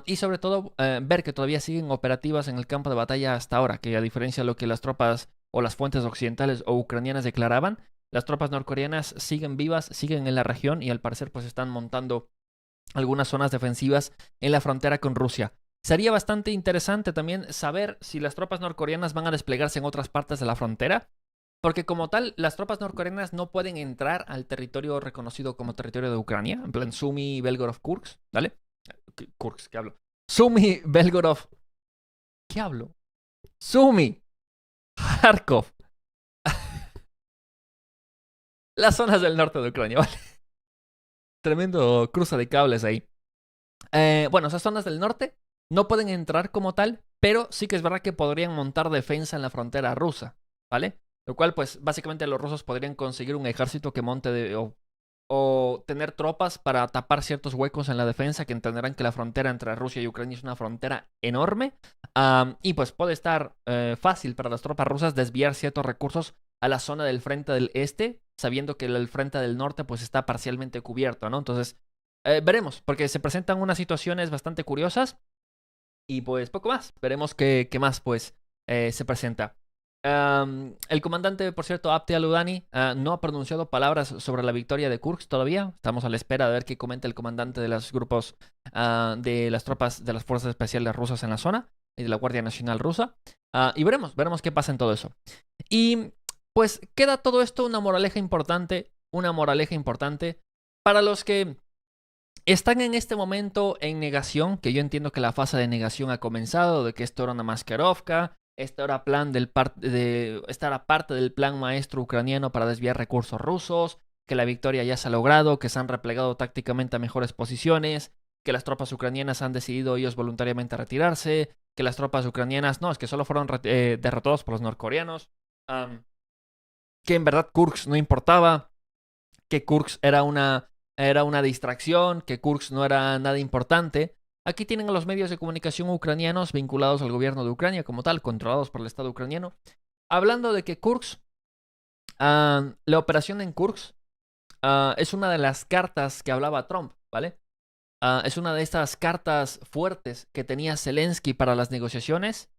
Y sobre todo ver que todavía siguen operativas en el campo de batalla hasta ahora, que a diferencia de lo que las tropas o las fuentes occidentales o ucranianas declaraban, las tropas norcoreanas siguen vivas, siguen en la región y al parecer pues están montando algunas zonas defensivas en la frontera con Rusia. Sería bastante interesante también saber si las tropas norcoreanas van a desplegarse en otras partes de la frontera, porque como tal, las tropas norcoreanas no pueden entrar al territorio reconocido como territorio de Ucrania, en plan Sumy, Belgorod, Kursk, ¿vale? Kursk, ¿qué hablo? Sumy, Belgorod, ¿qué hablo? Sumy, Kharkov, las zonas del norte de Ucrania, ¿vale? Tremendo cruce de cables ahí. Bueno, esas zonas del norte no pueden entrar como tal, pero sí que es verdad que podrían montar defensa en la frontera rusa, ¿vale? Lo cual, pues, básicamente los rusos podrían conseguir un ejército que monte o tener tropas para tapar ciertos huecos en la defensa, que entenderán que la frontera entre Rusia y Ucrania es una frontera enorme. Y pues puede estar fácil para las tropas rusas desviar ciertos recursos a la zona del frente del este, sabiendo que el frente del norte pues está parcialmente cubierto, ¿no? Entonces, veremos, porque se presentan unas situaciones bastante curiosas y pues poco más. Veremos qué más pues se presenta. El comandante, por cierto, Abdi Aludani, no ha pronunciado palabras sobre la victoria de Kursk todavía. Estamos a la espera de ver qué comenta el comandante de los grupos de las tropas de las fuerzas especiales rusas en la zona y de la Guardia Nacional rusa. Y veremos qué pasa en todo eso. Y pues queda todo esto una moraleja importante para los que están en este momento en negación, que yo entiendo que la fase de negación ha comenzado, de que esto era una mascarovka, esto era parte del plan maestro ucraniano para desviar recursos rusos, que la victoria ya se ha logrado, que se han replegado tácticamente a mejores posiciones, que las tropas ucranianas han decidido ellos voluntariamente retirarse, que las tropas ucranianas, no, es que solo fueron derrotados por los norcoreanos, que en verdad Kursk no importaba, que Kursk era una distracción, que Kursk no era nada importante. Aquí tienen a los medios de comunicación ucranianos vinculados al gobierno de Ucrania como tal, controlados por el Estado ucraniano, hablando de que Kursk, la operación en Kursk, es una de las cartas que hablaba Trump, ¿vale? Es una de estas cartas fuertes que tenía Zelensky para las negociaciones.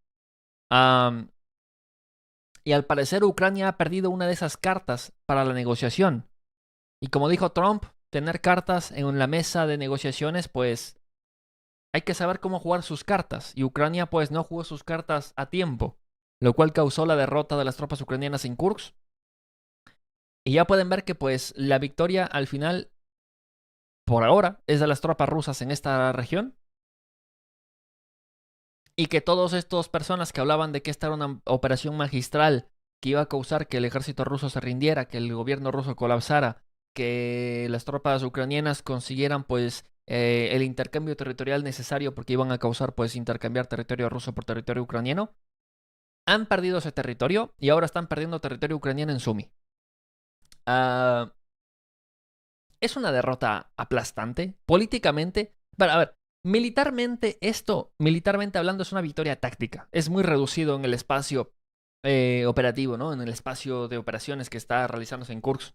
Y al parecer Ucrania ha perdido una de esas cartas para la negociación. Y como dijo Trump, tener cartas en la mesa de negociaciones, pues hay que saber cómo jugar sus cartas. Y Ucrania pues no jugó sus cartas a tiempo, lo cual causó la derrota de las tropas ucranianas en Kursk. Y ya pueden ver que pues la victoria al final, por ahora, es de las tropas rusas en esta región. Y que todas estas personas que hablaban de que esta era una operación magistral que iba a causar que el ejército ruso se rindiera, que el gobierno ruso colapsara, que las tropas ucranianas consiguieran pues el intercambio territorial necesario porque iban a causar pues intercambiar territorio ruso por territorio ucraniano, han perdido ese territorio y ahora están perdiendo territorio ucraniano en Sumy. Es una derrota aplastante. Políticamente, pero a ver, militarmente hablando, es una victoria táctica. Es muy reducido en el espacio operativo, ¿no? En el espacio de operaciones que está realizándose en Kursk.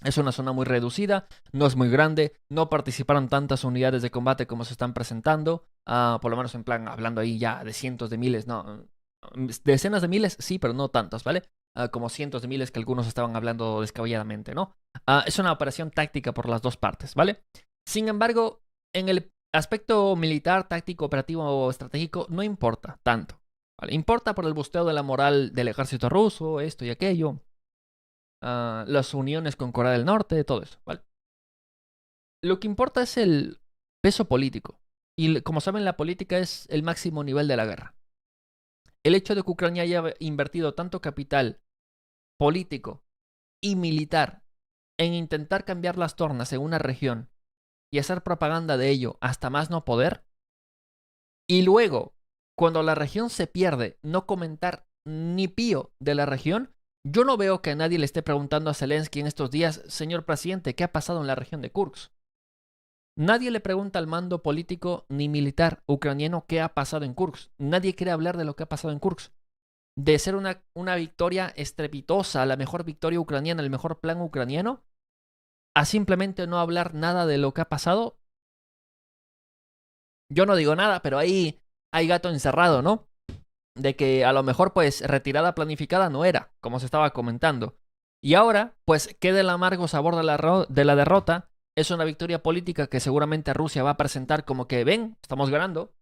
Es una zona muy reducida, no es muy grande, no participaron tantas unidades de combate como se están presentando, por lo menos en plan, hablando ahí ya de cientos de miles, no, decenas de miles, sí, pero no tantos, ¿vale? Como cientos de miles que algunos estaban hablando descabelladamente, ¿no? Es una operación táctica por las dos partes, ¿vale? Sin embargo, en el aspecto militar, táctico, operativo o estratégico, no importa tanto, ¿vale? Importa por el busteo de la moral del ejército ruso, esto y aquello. Las uniones con Corea del Norte, todo eso, ¿vale? Lo que importa es el peso político. Y como saben, la política es el máximo nivel de la guerra. El hecho de que Ucrania haya invertido tanto capital político y militar en intentar cambiar las tornas en una región y hacer propaganda de ello hasta más no poder, y luego, cuando la región se pierde, no comentar ni pío de la región. Yo no veo que a nadie le esté preguntando a Zelensky en estos días, señor presidente, ¿qué ha pasado en la región de Kursk? Nadie le pregunta al mando político ni militar ucraniano qué ha pasado en Kursk. Nadie quiere hablar de lo que ha pasado en Kursk. De ser una victoria estrepitosa, la mejor victoria ucraniana, el mejor plan ucraniano, a simplemente no hablar nada de lo que ha pasado. Yo no digo nada, pero ahí hay gato encerrado, ¿no? De que a lo mejor pues retirada planificada no era, como se estaba comentando. Y ahora, pues queda el amargo sabor de la derrota. Es una victoria política que seguramente Rusia va a presentar como que, ven, estamos ganando.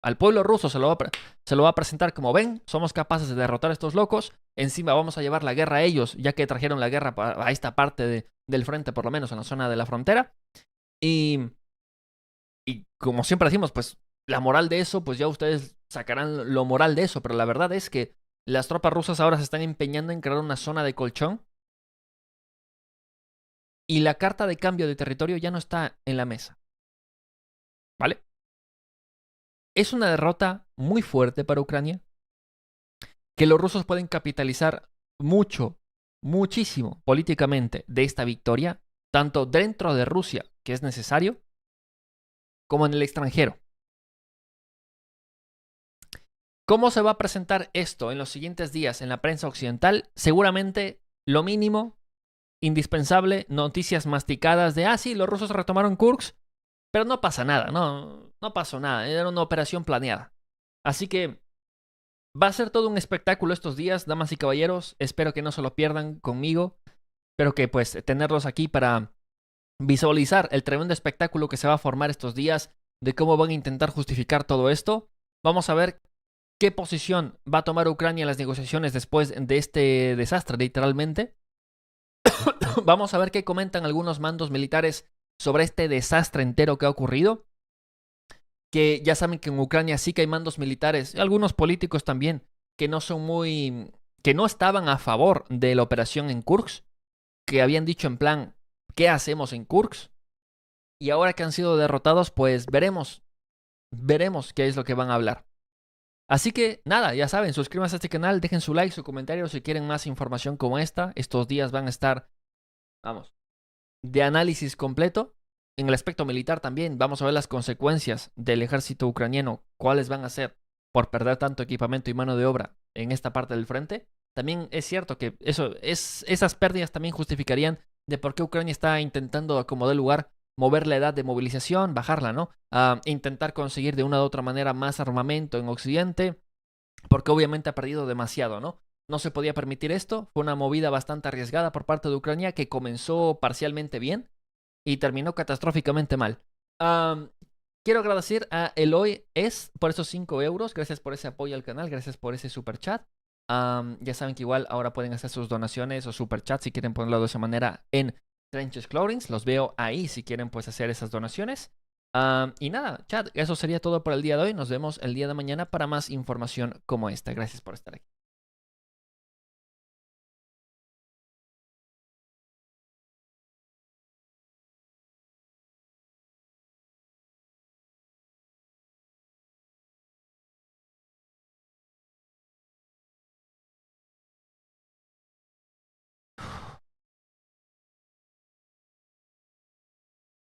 Al pueblo ruso se lo va a presentar como, ven, somos capaces de derrotar a estos locos. Encima vamos a llevar la guerra a ellos, ya que trajeron la guerra a esta parte del frente, por lo menos en la zona de la frontera. Y como siempre decimos, pues la moral de eso, pues ya ustedes sacarán lo moral de eso, pero la verdad es que las tropas rusas ahora se están empeñando en crear una zona de colchón y la carta de cambio de territorio ya no está en la mesa. ¿Vale? Es una derrota muy fuerte para Ucrania, que los rusos pueden capitalizar mucho, muchísimo políticamente de esta victoria, tanto dentro de Rusia, que es necesario, como en el extranjero. ¿Cómo se va a presentar esto en los siguientes días en la prensa occidental? Seguramente lo mínimo, indispensable, noticias masticadas de, sí, los rusos retomaron Kursk, pero no pasa nada, no pasó nada, era una operación planeada. Así que va a ser todo un espectáculo estos días, damas y caballeros, espero que no se lo pierdan conmigo, espero que pues tenerlos aquí para visualizar el tremendo espectáculo que se va a formar estos días, de cómo van a intentar justificar todo esto. Vamos a ver qué posición va a tomar Ucrania en las negociaciones después de este desastre, literalmente. Vamos a ver qué comentan algunos mandos militares sobre este desastre entero que ha ocurrido. Que ya saben que en Ucrania sí que hay mandos militares, algunos políticos también, que no estaban a favor de la operación en Kursk, que habían dicho en plan, ¿qué hacemos en Kursk? Y ahora que han sido derrotados, pues veremos qué es lo que van a hablar. Así que nada, ya saben, suscríbanse a este canal, dejen su like, su comentario si quieren más información como esta. Estos días van a estar, de análisis completo. En el aspecto militar también vamos a ver las consecuencias del ejército ucraniano, cuáles van a ser por perder tanto equipamiento y mano de obra en esta parte del frente. También es cierto que esas pérdidas también justificarían de por qué Ucrania está intentando acomodar lugar, mover la edad de movilización, bajarla, ¿no? Intentar conseguir de una u otra manera más armamento en Occidente, porque obviamente ha perdido demasiado, ¿no? No se podía permitir esto, fue una movida bastante arriesgada por parte de Ucrania que comenzó parcialmente bien y terminó catastróficamente mal. Quiero agradecer a Eloy S por esos 5 euros. Gracias por ese apoyo al canal. Gracias por ese super chat. Ya saben que igual ahora pueden hacer sus donaciones o super chat si quieren ponerlo de esa manera en Trenches Clothings. Los veo ahí si quieren pues hacer esas donaciones. Y nada, chat, eso sería todo por el día de hoy. Nos vemos el día de mañana para más información como esta. Gracias por estar aquí.